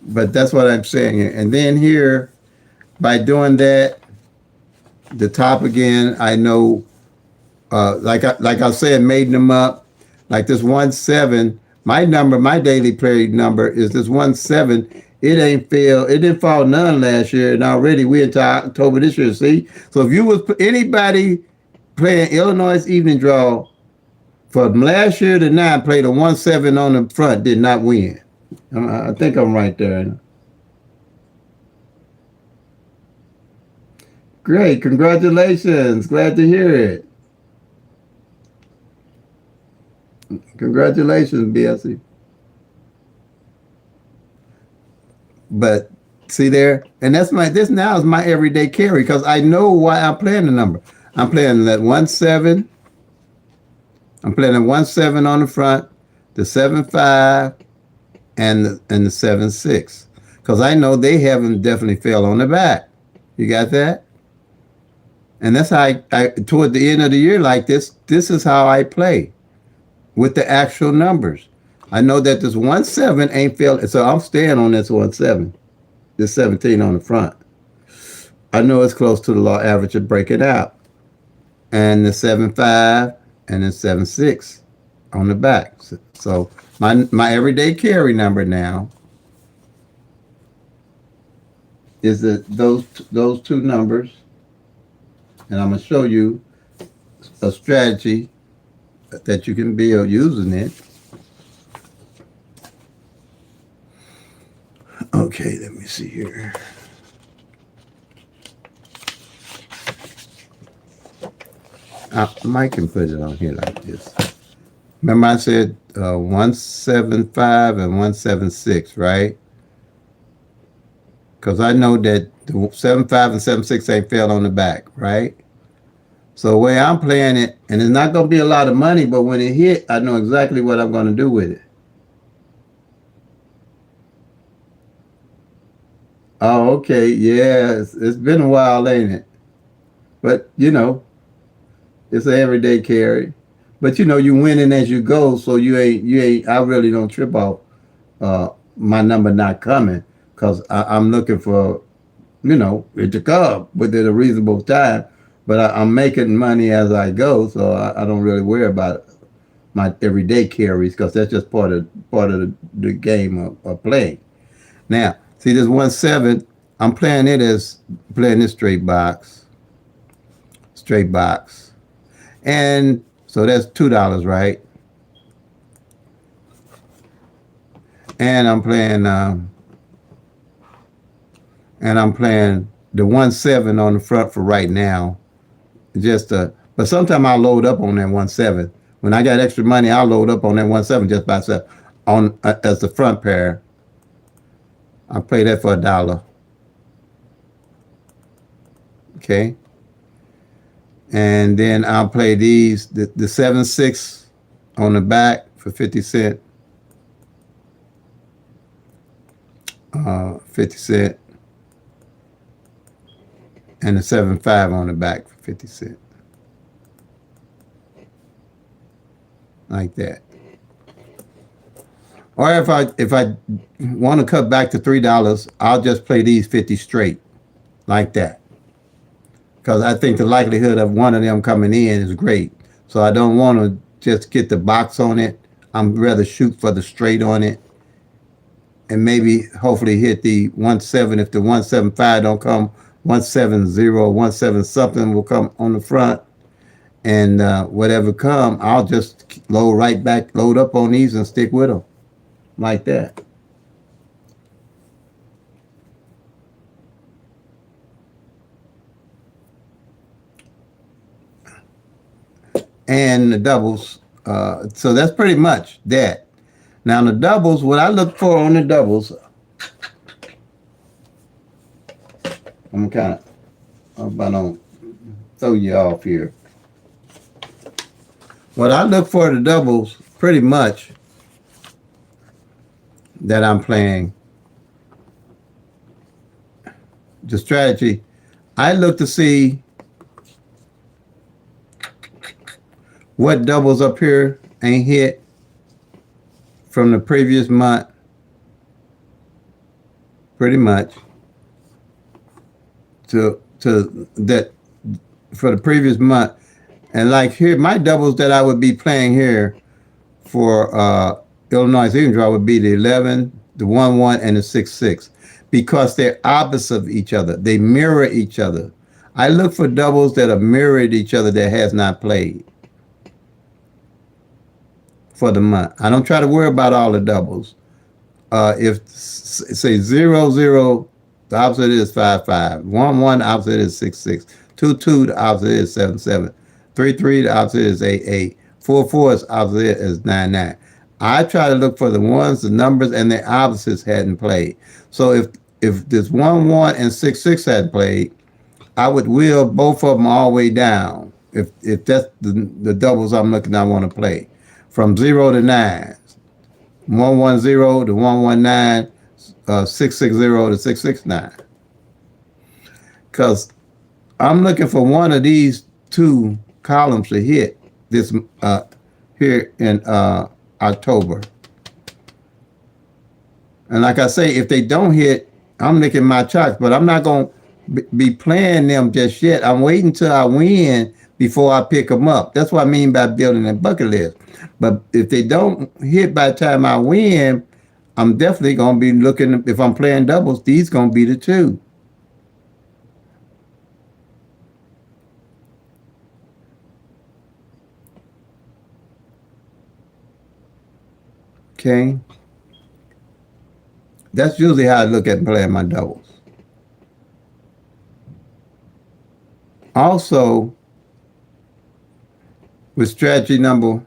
[SPEAKER 1] But that's what I'm saying. And then here, by doing that, the top again, I know, like I said, making them up, like this 1-7. My daily play number is this 1-7. It didn't fall none last year, and already we into October this year. See, so if you was anybody playing Illinois evening draw from last year to now, played a 1-7 on the front, did not win. I think I'm right there. Great, congratulations! Glad to hear it. Congratulations, BLC. But see there, and this now is my everyday carry, because I know why I'm playing the number. I'm playing that 1-7. I'm playing a 1-7 on the front, the 7-5, and the 7-6, because I know they haven't definitely fell on the back. You got that? And that's how I toward the end of the year like this. This is how I play with the actual numbers. I know that this 1-7 ain't fell, so I'm staying on this 1-7. This 17 on the front. I know it's close to the law average of breaking out, and the 7-5 and the 7-6 on the back. So my everyday carry number now is those two numbers, and I'm gonna show you a strategy that you can build using it. Okay, let me see here. Mike can put it on here like this. Remember I said 175 and 176, right? Because I know that the 75 and 76 ain't fell on the back, right? So the way I'm playing it, and it's not going to be a lot of money, but when it hit, I know exactly what I'm going to do with it. Oh, okay, yeah, it's been a while, ain't it? But, it's an everyday carry. But, you winning as you go, so I really don't trip off my number not coming, because I'm looking for, it to come within a reasonable time. But I'm making money as I go, so I don't really worry about my everyday carries, because that's just part of the game of playing. Now, see this 1-7, I'm playing it as playing this straight box, and so that's $2, right? And I'm playing the 1-7 on the front for right now. But sometimes I'll load up on that 1-7. When I got extra money, I'll load up on that 1-7 just by itself on as the front pair. I'll play that for $1. Okay. And then I'll play the 7-6 on the back for 50 cents. 50 cents. And the 7-5 on the back for 50 cents. Like that. Or if I want to cut back to $3, I'll just play these 50 straight. Like that. Because I think the likelihood of one of them coming in is great. So I don't want to just get the box on it. I'm rather shoot for the straight on it. And maybe hopefully hit the 1-7. If the 1-7-5 don't come, 1-7-0, 1-7 something will come on the front. And whatever come, I'll just load up on these and stick with them. Like that. And the doubles, so that's pretty much that. Now the doubles, what I look for on the doubles, I'm kind of, I don't throw you off here. What I look for the doubles, pretty much, that I'm playing, the strategy, I look to see what doubles up here ain't hit from the previous month, pretty much, to that for the previous month. And like here, my doubles that I would be playing here for Illinois Season Draw would be the 11, the 1-1, and the 6-6, because they're opposite of each other. They mirror each other. I look for doubles that are mirrored each other that has not played for the month. I don't try to worry about all the doubles. If say 0-0, the opposite is 5-5. 1-1, the opposite is 6-6. 2-2, the opposite is 7-7. 3-3, the opposite is 8-8. 4-4, the opposite is 9-9. I try to look for the ones, the numbers, and the opposites hadn't played. So if this 1-1 and 6-6 hadn't played, I would wheel both of them all the way down. If that's the doubles I'm looking, I want to play from 0 to 9. 110 to 119, 660 to 669. Because I'm looking for one of these two columns to hit this here in October. And like I say, if they don't hit, I'm licking my chops, but I'm not going to be playing them just yet. I'm waiting till I win before I pick them up. That's what I mean by building a bucket list. But if they don't hit by the time I win, I'm definitely going to be looking, if I'm playing doubles, these going to be the two. Okay. That's usually how I look at playing my doubles. Also, with strategy number,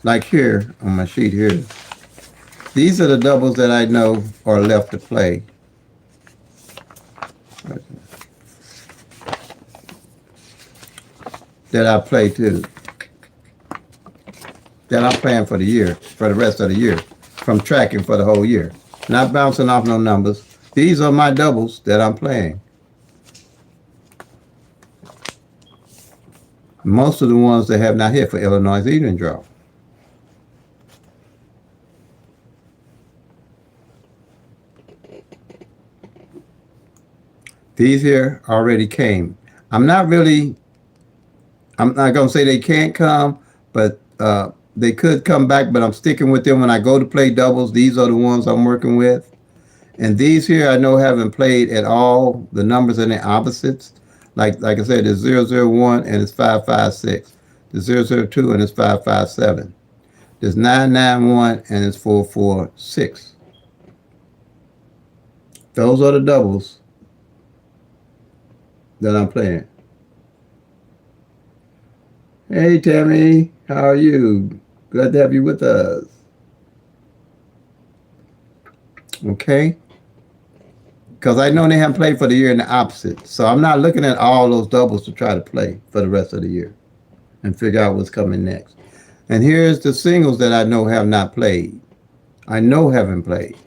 [SPEAKER 1] like here on my sheet here, these are the doubles that I know are left to play. That I play too. That I'm playing for the year, for the rest of the year, from tracking for the whole year. Not bouncing off no numbers. These are my doubles that I'm playing. Most of the ones that have not hit for Illinois evening draw. These here already came. I'm not going to say they can't come, but they could come back, but I'm sticking with them when I go to play doubles. These are the ones I'm working with. And these here I know haven't played at all. The numbers are the opposites. Like I said, it's 001 and it's 556. There's 002 and it's 557. There's 991 and it's 446. Those are the doubles that I'm playing. Hey Tammy, how are you? Glad to have you with us. Okay. Because I know they haven't played for the year in the opposite. So I'm not looking at all those doubles to try to play for the rest of the year and figure out what's coming next. And here's the singles that I know have not played. I know haven't played.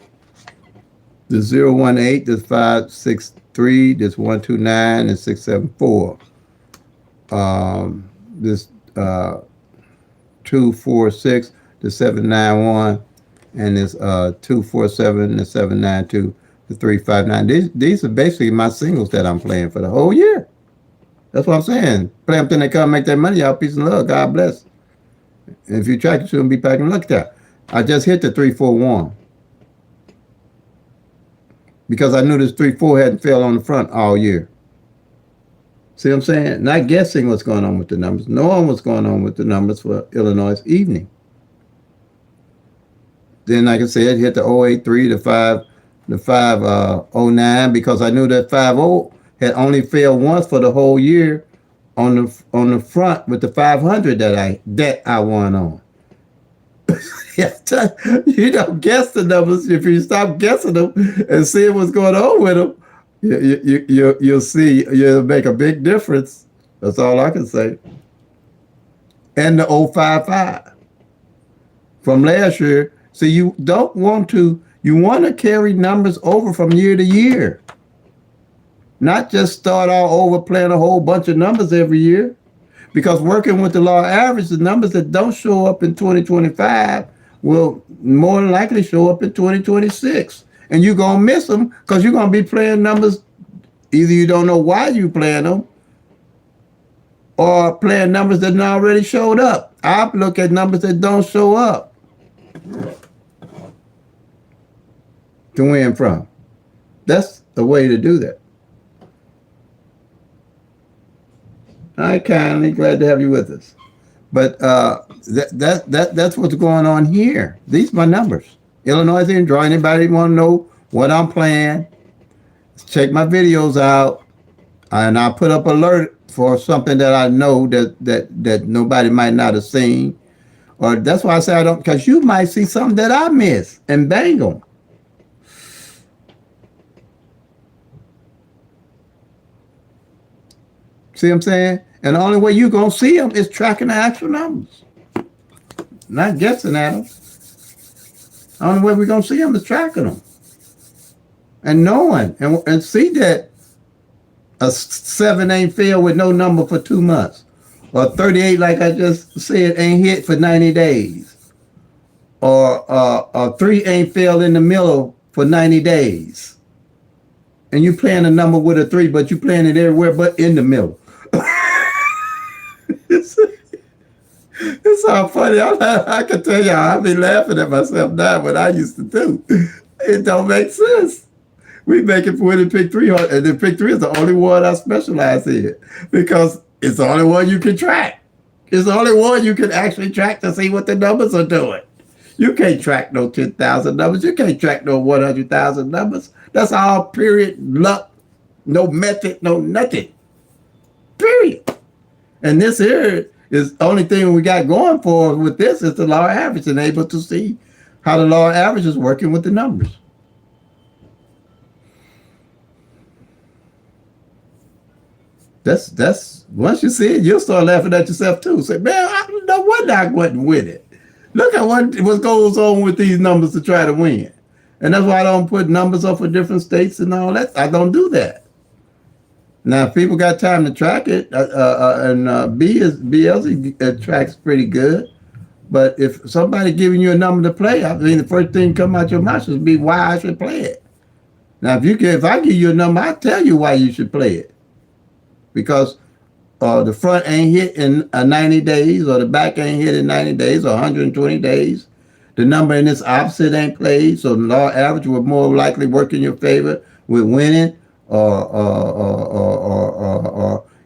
[SPEAKER 1] The 018, there's 563, there's 129, and 674. This 246, the 791, and this 247, the 792. The 359. These are basically my singles that I'm playing for the whole year. That's what I'm saying. Play them till they come make their money out. Peace and love. God bless. And if you track it, shouldn't be packing. Look at that. I just hit the 341 because I knew this 3-4 hadn't fell on the front all year. See what I'm saying? Not guessing what's going on with the numbers, knowing what's going on with the numbers for Illinois evening. Then, like I said, hit the 083, the 509, because I knew that 50 had only failed once for the whole year on the front with the 500 that I won on. You don't guess the numbers. If you stop guessing them and see what's going on with them, you'll see, you'll make a big difference. That's all I can say. And the 055 from last year. So you don't want to. You want to carry numbers over from year to year. Not just start all over playing a whole bunch of numbers every year. Because working with the law average, the numbers that don't show up in 2025 will more than likely show up in 2026. And you're going to miss them because you're going to be playing numbers. Either you don't know why you're playing them or playing numbers that already showed up. I look at numbers that don't show up to win from. That's the way to do that. Hi, kindly glad to have you with us. But that's what's going on here. These are my numbers. Illinois didn't draw. Anybody want to know what I'm playing? Check my videos out, and I put up alert for something that I know that nobody might not have seen, or that's why I say I don't, because you might see something that I miss and bang them. See what I'm saying? And the only way you're going to see them is tracking the actual numbers, not guessing at them. The only way we're gonna see them is tracking them and knowing and see that a seven ain't failed with no number for 2 months, or 38, like I just said, ain't hit for 90 days, or a three ain't failed in the middle for 90 days. And you playing a number with a three, but you playing it everywhere but in the middle. it's, it's all funny. I can tell y'all, I be laughing at myself now what I used to do. It don't make sense. We make it for the PICK-3, and the PICK-3 is the only one I specialize in because it's the only one you can track. It's the only one you can actually track to see what the numbers are doing. You can't track no 10,000 numbers. You can't track no 100,000 numbers. That's all period luck, no method, no nothing. Period. And this here is the only thing we got going for with this is the law of average and able to see how the law of average is working with the numbers. That's once you see it, you'll start laughing at yourself too. Say, man, I no wonder I wasn't with it. Look at what goes on with these numbers to try to win. And that's why I don't put numbers up for different states and all that. I don't do that. Now, if people got time to track it, and BLZ tracks pretty good. But if somebody giving you a number to play, I mean, the first thing come out your mouth should be why I should play it. Now, if I give you a number, I tell you why you should play it. Because the front ain't hit in 90 days, or the back ain't hit in 90 days, or 120 days. The number in this opposite ain't played, so the law average will more likely work in your favor with winning, or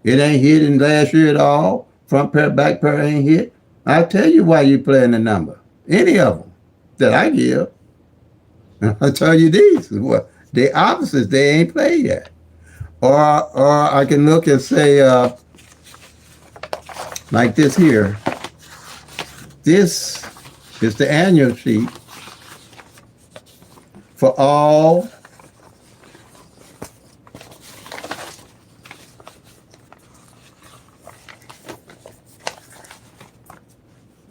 [SPEAKER 1] it ain't hit in last year at all. Front pair, back pair ain't hit. I'll tell you why you playing the number. Any of them that I give. I'll tell you these. Well, the opposites, they ain't played yet. Or I can look and say, like this here. This is the annual sheet for all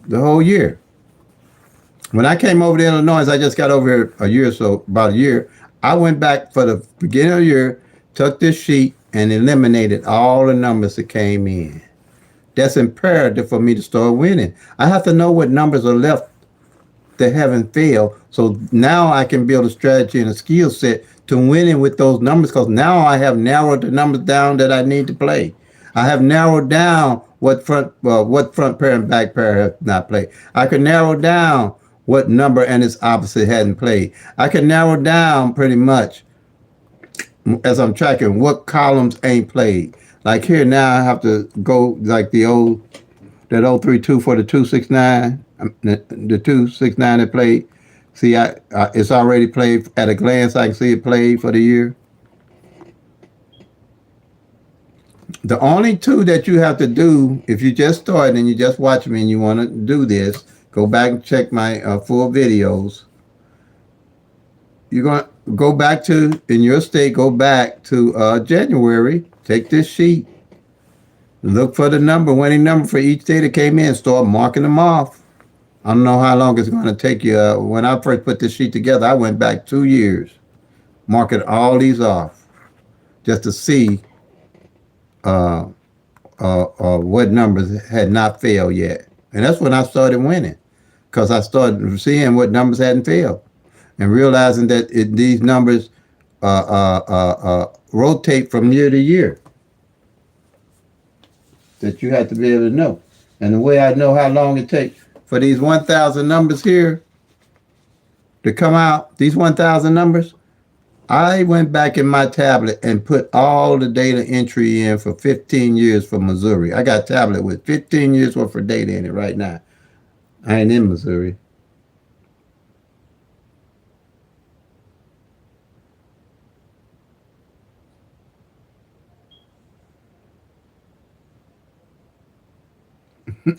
[SPEAKER 1] the whole year. When I came over to Illinois, I just got over here about a year. I went back for the beginning of the year, took this sheet and eliminated all the numbers that came in. That's imperative for me to start winning. I have to know what numbers are left that haven't failed. So now I can build a strategy and a skill set to winning with those numbers, because now I have narrowed the numbers down that I need to play. I have narrowed down what front pair and back pair have not played. I can narrow down what number and its opposite hadn't played. I can narrow down pretty much as I'm tracking what columns ain't played. Like here now I have to go like that 032 for the 269, the 269 that played. See, it's already played at a glance. I can see it played for the year. The only two that you have to do if you just started and you just watch me and you want to do this, go back and check my full videos. You're going to go back to, in your state, go back to January. Take this sheet. Look for the winning number for each day that came in. Start marking them off. I don't know how long it's going to take you. When I first put this sheet together, I went back 2 years, marking all these off, just to see what numbers had not failed yet. And that's when I started winning, because I started seeing what numbers hadn't failed and realizing that these numbers rotate from year to year, that you have to be able to know. And the way I know how long it takes for these 1,000 numbers here to come out, these 1,000 numbers, I went back in my tablet and put all the data entry in for 15 years for Missouri. I got a tablet with 15 years worth of data in it right now. I ain't in Missouri.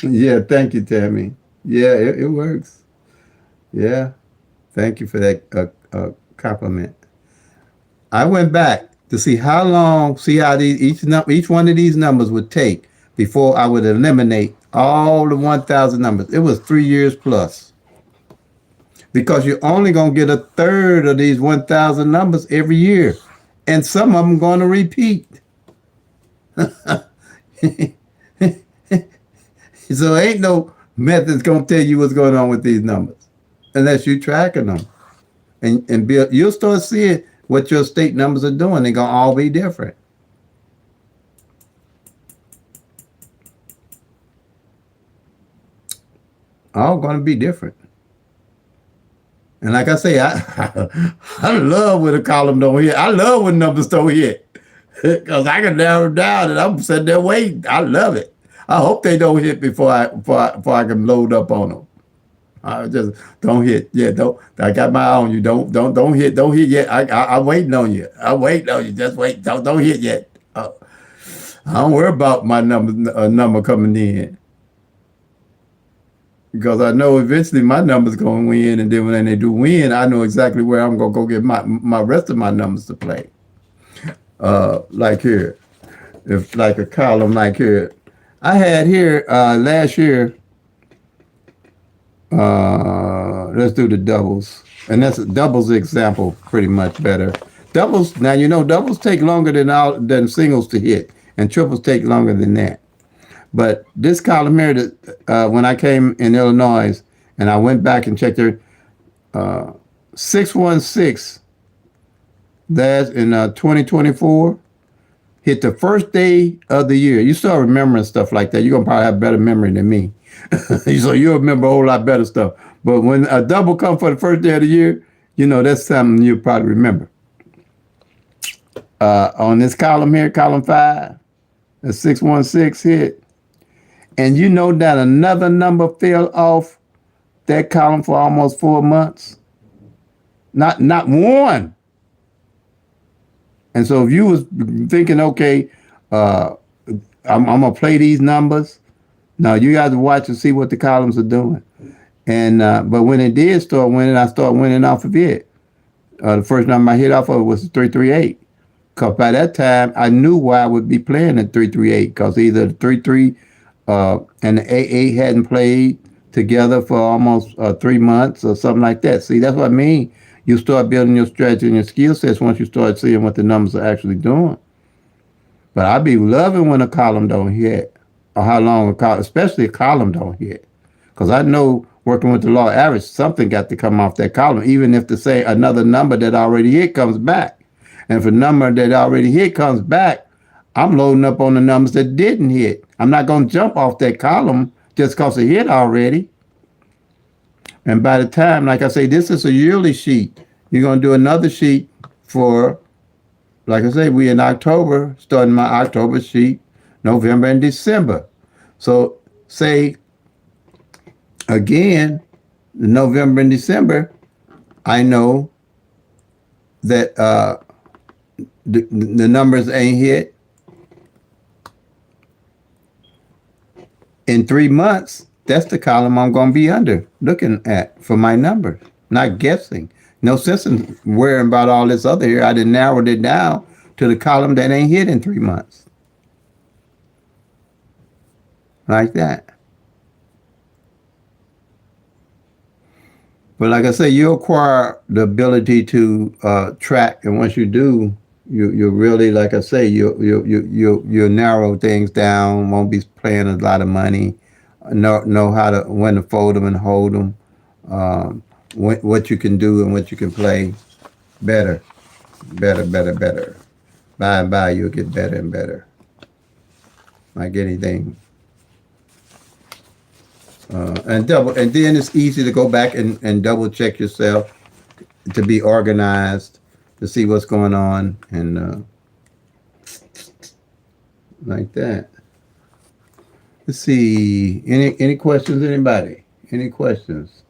[SPEAKER 1] Yeah, thank you, Tammy. Yeah, it works. Yeah, thank you for that compliment. I went back to see how each one of these numbers would take before I would eliminate all the 1,000 numbers. It was 3 years plus. because you're only going to get a third of these 1,000 numbers every year. And some of them going to repeat. So ain't no methods going to tell you what's going on with these numbers unless you tracking them. And you'll start seeing what your state numbers are doing. They're going to all be different. All going to be different. And like I say, I love when a column don't hit. I love when numbers don't hit. Because I can narrow them down and I'm sitting there waiting. I love it. I hope they don't hit before I can load up on them. I just don't hit. Yeah, don't. I got my eye on you. Don't hit yet. I'm waiting on you. I'm waiting on you. Just wait. Don't hit yet. I don't worry about my number coming in because I know eventually my number's going to win, and then when they do win, I know exactly where I'm going to go get my rest of my numbers to play. Like here, if like a column like here, I had here last year. Let's do the doubles, and that's doubles example pretty much better. Doubles now doubles take longer than singles to hit, and triples take longer than that. But this column here, when I came in Illinois, and I went back and checked there, 616. That's in 2024. Hit the first day of the year. You start remembering stuff like that. You're gonna probably have better memory than me. So you'll remember a whole lot better stuff. But when a double comes for the first day of the year, that's something you'll probably remember. On this column here, column 5, the 616 hit. And you know that another number fell off that column for almost 4 months. Not one. And so if you was thinking, okay, I'm gonna play these numbers, now you got to watch and see what the columns are doing. And but when it did start winning, I started winning off of it. The first number I hit off of was 338. Because by that time, I knew why I would be playing at 338. Because either the 33 and the 88 hadn't played together for almost 3 months or something like that. See, that's what I mean. You start building your strategy and your skill sets once you start seeing what the numbers are actually doing. But I be loving when a column don't hit, or how long a column, especially a column don't hit. Because I know working with the law of average, something got to come off that column, even if to say another number that already hit comes back. And if a number that already hit comes back, I'm loading up on the numbers that didn't hit. I'm not going to jump off that column just because it hit already. And by the time, like I say, this is a yearly sheet. You're going to do another sheet for, like I say, we in October, starting my October sheet, November and December. So say, again, November and December, I know that the numbers ain't hit. In 3 months, that's the column I'm going to be under, looking at for my numbers, not guessing. No sense in worrying about all this other here. I done narrowed it down to the column that ain't hit in 3 months. Like that. But like I say, you acquire the ability to track, and once you do, you really, like I say, you narrow things down. Won't be playing a lot of money. Know how to when to fold them and hold them. What you can do and what you can play better. By and by, you'll get better and better. Like anything. And then it's easy to go back and double check yourself, to be organized, to see what's going on, and like that. Let's see. Any questions? Anybody? Any questions?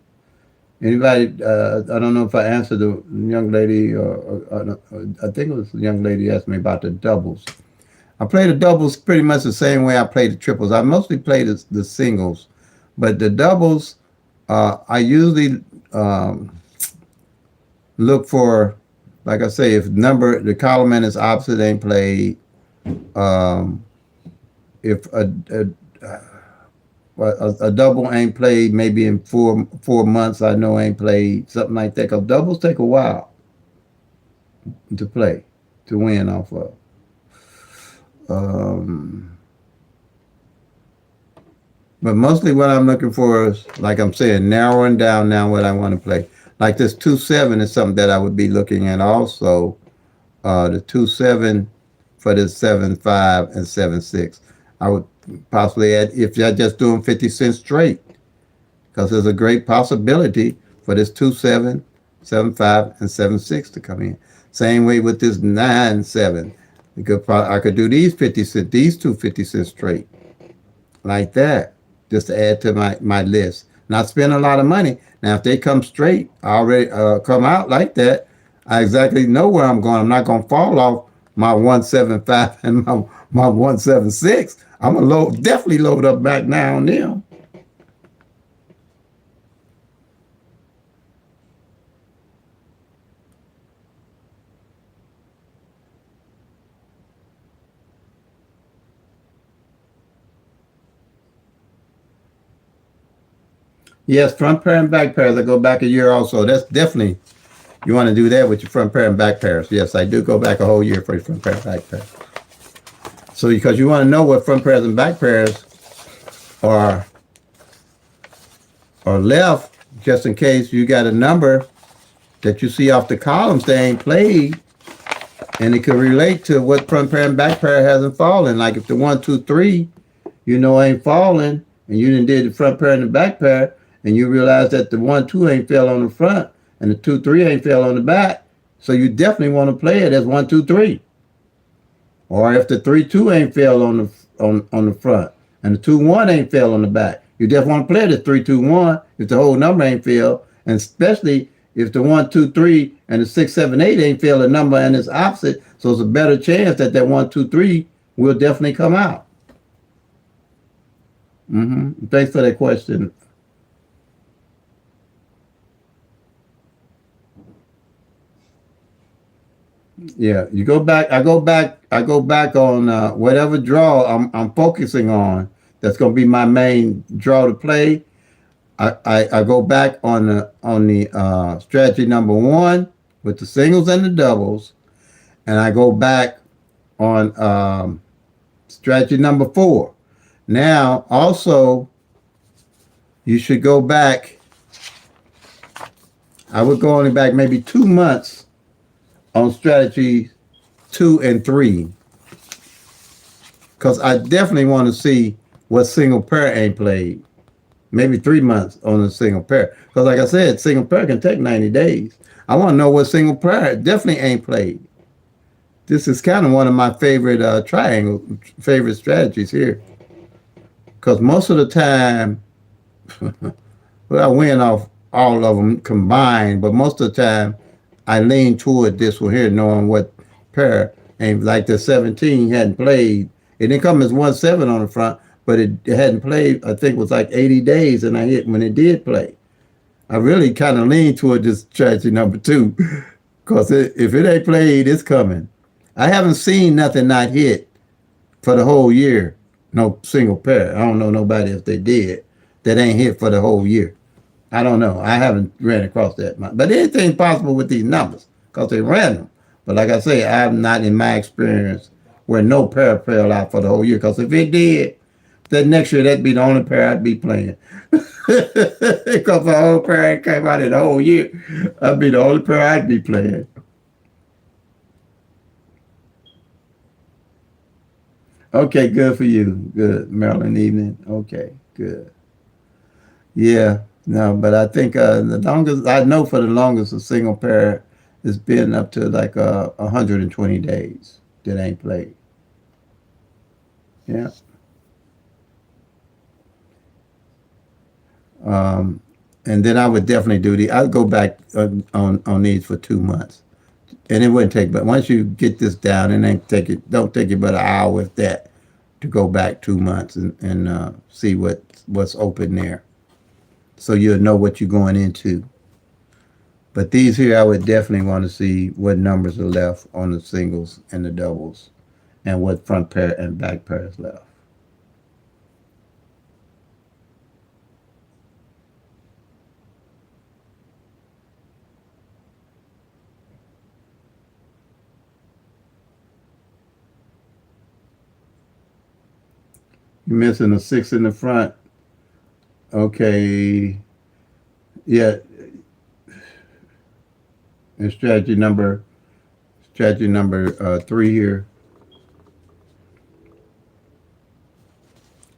[SPEAKER 1] Anybody? I don't know if I answered the young lady, or I think it was the young lady asked me about the doubles. I play the doubles pretty much the same way I play the triples. I mostly play the singles, but the doubles, I usually look for, like I say, if the column and its opposite ain't played, if a double ain't played maybe in 4 months. I know ain't played something like that. Cause doubles take a while to play, to win off of. Um, but mostly what I'm looking for is, like I'm saying, narrowing down now what I want to play. Like this 2-7 is something that I would be looking at also. The 2-7 for the 7-5 and 7-6. I would possibly add if you're just doing 50 cents straight, because there's a great possibility for this 2-7, 7-5, and 7-6 to come in. Same way with this 9-7. I could do these 50 cents, these two 50 cents straight, like that, just to add to my list. Not spend a lot of money. Now, if they come straight, I already come out like that, I exactly know where I'm going. I'm not going to fall off my 175 and my 176. I'm going to definitely load up back now on them. Yes, front pair and back pairs. I go back a year also. That's definitely, you want to do that with your front pair and back pairs. Yes, I do go back a whole year for your front pair and back pair. So because you want to know what front pairs and back pairs are left, just in case you got a number that you see off the columns they ain't played, and it could relate to what front pair and back pair hasn't fallen. Like if the 1, 2, 3, ain't falling, and you didn't did the front pair and the back pair, and you realize that the 1, 2 ain't fell on the front, and the 2, 3 ain't fell on the back, so you definitely want to play it as 1, 2, 3. Or if the 3, 2 ain't fell on the front, and the 2, 1 ain't fell on the back, you definitely want to play the 3, 2, 1 if the whole number ain't fell, and especially if the 1, 2, 3 and the 6, 7, 8 ain't fell a number and it's opposite, so it's a better chance that that 1, 2, 3 will definitely come out. Thanks for that question. Yeah, you go back. I go back. I go back on whatever draw I'm focusing on. That's going to be my main draw to play. I go back on the strategy number 1 with the singles and the doubles, and I go back on strategy number 4. Now, also, you should go back. I would go only back maybe 2 months on strategy 2 and 3, because I definitely want to see what single pair ain't played. Maybe 3 months on a single pair, because like I said, single pair can take 90 days. I want to know what single pair definitely ain't played. This is kind of one of my favorite favorite strategies here, because most of the time, well, I win off all of them combined, but most of the time I lean toward this one here, knowing what pair. And like the 17 hadn't played. It didn't come as 1-7 on the front, but it hadn't played, I think it was like 80 days, and I hit when it did play. I really kind of lean toward this strategy number 2, because if it ain't played, it's coming. I haven't seen nothing not hit for the whole year. No single pair. I don't know nobody if they did that ain't hit for the whole year. I don't know. I haven't ran across that much. But anything's possible with these numbers because they're random. But like I say, I'm not in my experience where no pair fell out for the whole year. Because if it did, then next year that'd be the only pair I'd be playing. Because the whole pair came out in the whole year, I'd be the only pair I'd be playing. Okay, good for you. Good. Maryland evening. Okay, good. Yeah, no, but I think the longest I know for the longest a single pair has been up to like 120 days that ain't played. Yeah. Um, and then I would definitely do I'd go back on these for 2 months, and it wouldn't take. But once you get this down, it ain't take it. Don't take you but an hour with that to go back 2 months and see what's open there, so you'll know what you're going into. But these here, I would definitely want to see what numbers are left on the singles and the doubles, and what front pair and back pair is left. You're missing a 6 in the front. Okay. Yeah. And strategy number 3 here.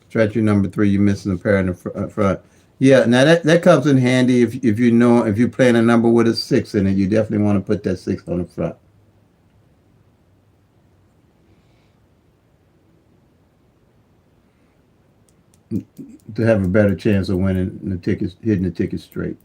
[SPEAKER 1] Strategy number 3. You're missing a pair in the front. Yeah. Now that comes in handy if you know if you're playing a number with a 6 in it. You definitely want to put that 6 on the front to have a better chance of winning the tickets, hitting the ticket straight.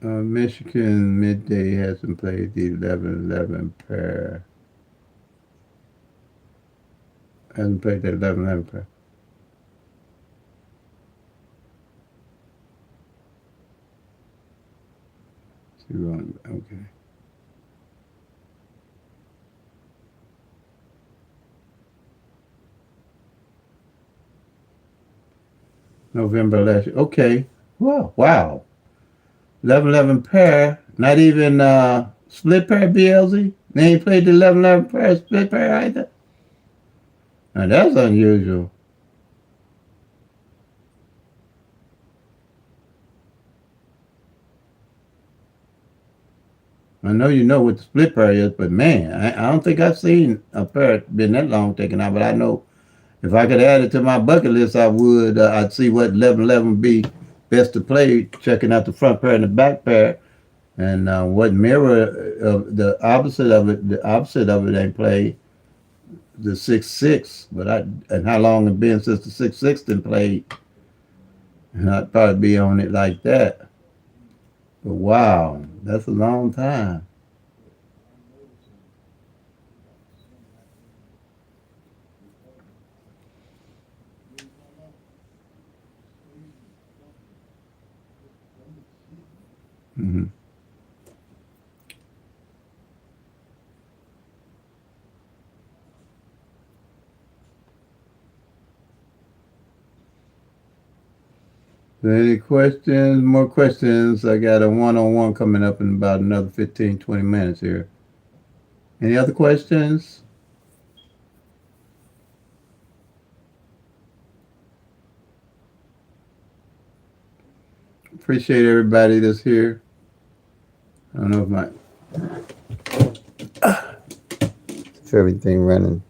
[SPEAKER 1] Michigan midday hasn't played the 11-11 pair. Hasn't played that 11-11 pair. Okay. November last year. Okay. Wow. Wow. 11-11 pair. Not even split pair BLZ. They ain't played the 11-11 pair split pair either. Now that's unusual. I know you know what the split pair is, but man, I don't think I've seen a pair been that long taken out. But I know if I could add it to my bucket list, I would. I'd see what 11-11 would be best to play, checking out the front pair and the back pair, and what mirror of the opposite of it. The opposite of it ain't played the 6-6, but and how long it been since the 6-6 didn't play? And I'd probably be on it like that. But wow, that's a long time. Mm-hmm. Any questions? More questions? I got a one-on-one coming up in about another 15, 20 minutes here. Any other questions? Appreciate everybody that's here. I don't know if everything running.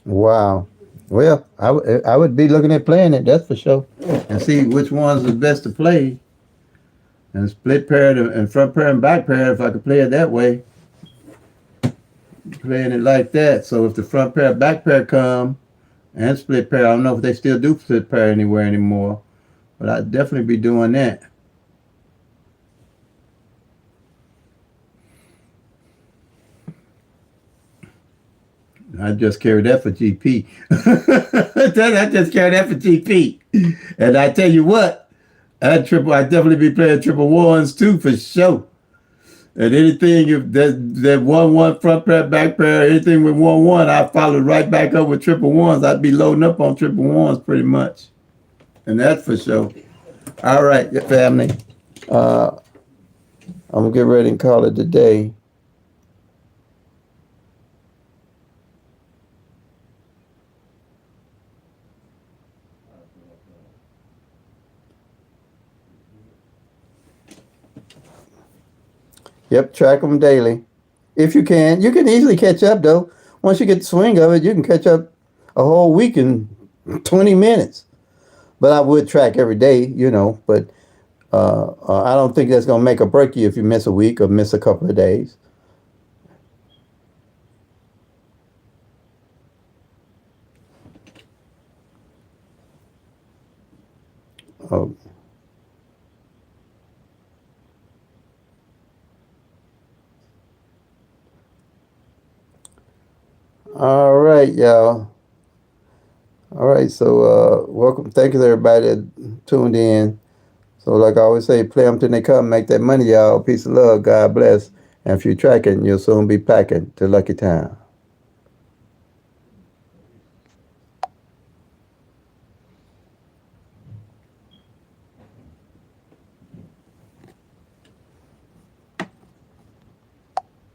[SPEAKER 1] Wow. Well, I would be looking at playing it, that's for sure, and see which ones is best to play. And split pair and front pair and back pair, if I could play it that way, playing it like that. So if the front pair back pair come and split pair, I don't know if they still do split pair anywhere anymore, but I'd definitely be doing that. I just carry that for GP. I just carry that for GP. And I tell you what, I definitely be playing triple ones too for sure. And anything if that 1-1 front pair, back pair, anything with 1-1, I follow right back up with triple ones. I'd be loading up on triple ones pretty much. And that's for sure. All right, family. Uh, I'm gonna get ready and call it a day. Yep, track them daily. If you can. You can easily catch up though. Once you get the swing of it, you can catch up a whole week in 20 minutes. But I would track every day, but I don't think that's going to make or break you if you miss a week or miss a couple of days. Oh, all right, y'all. All right, so welcome. Thank you to everybody that tuned in. So, like I always say, play them till they come. Make that money, y'all. Peace and love. God bless. And if you're tracking, you'll soon be packing to Lucky Town.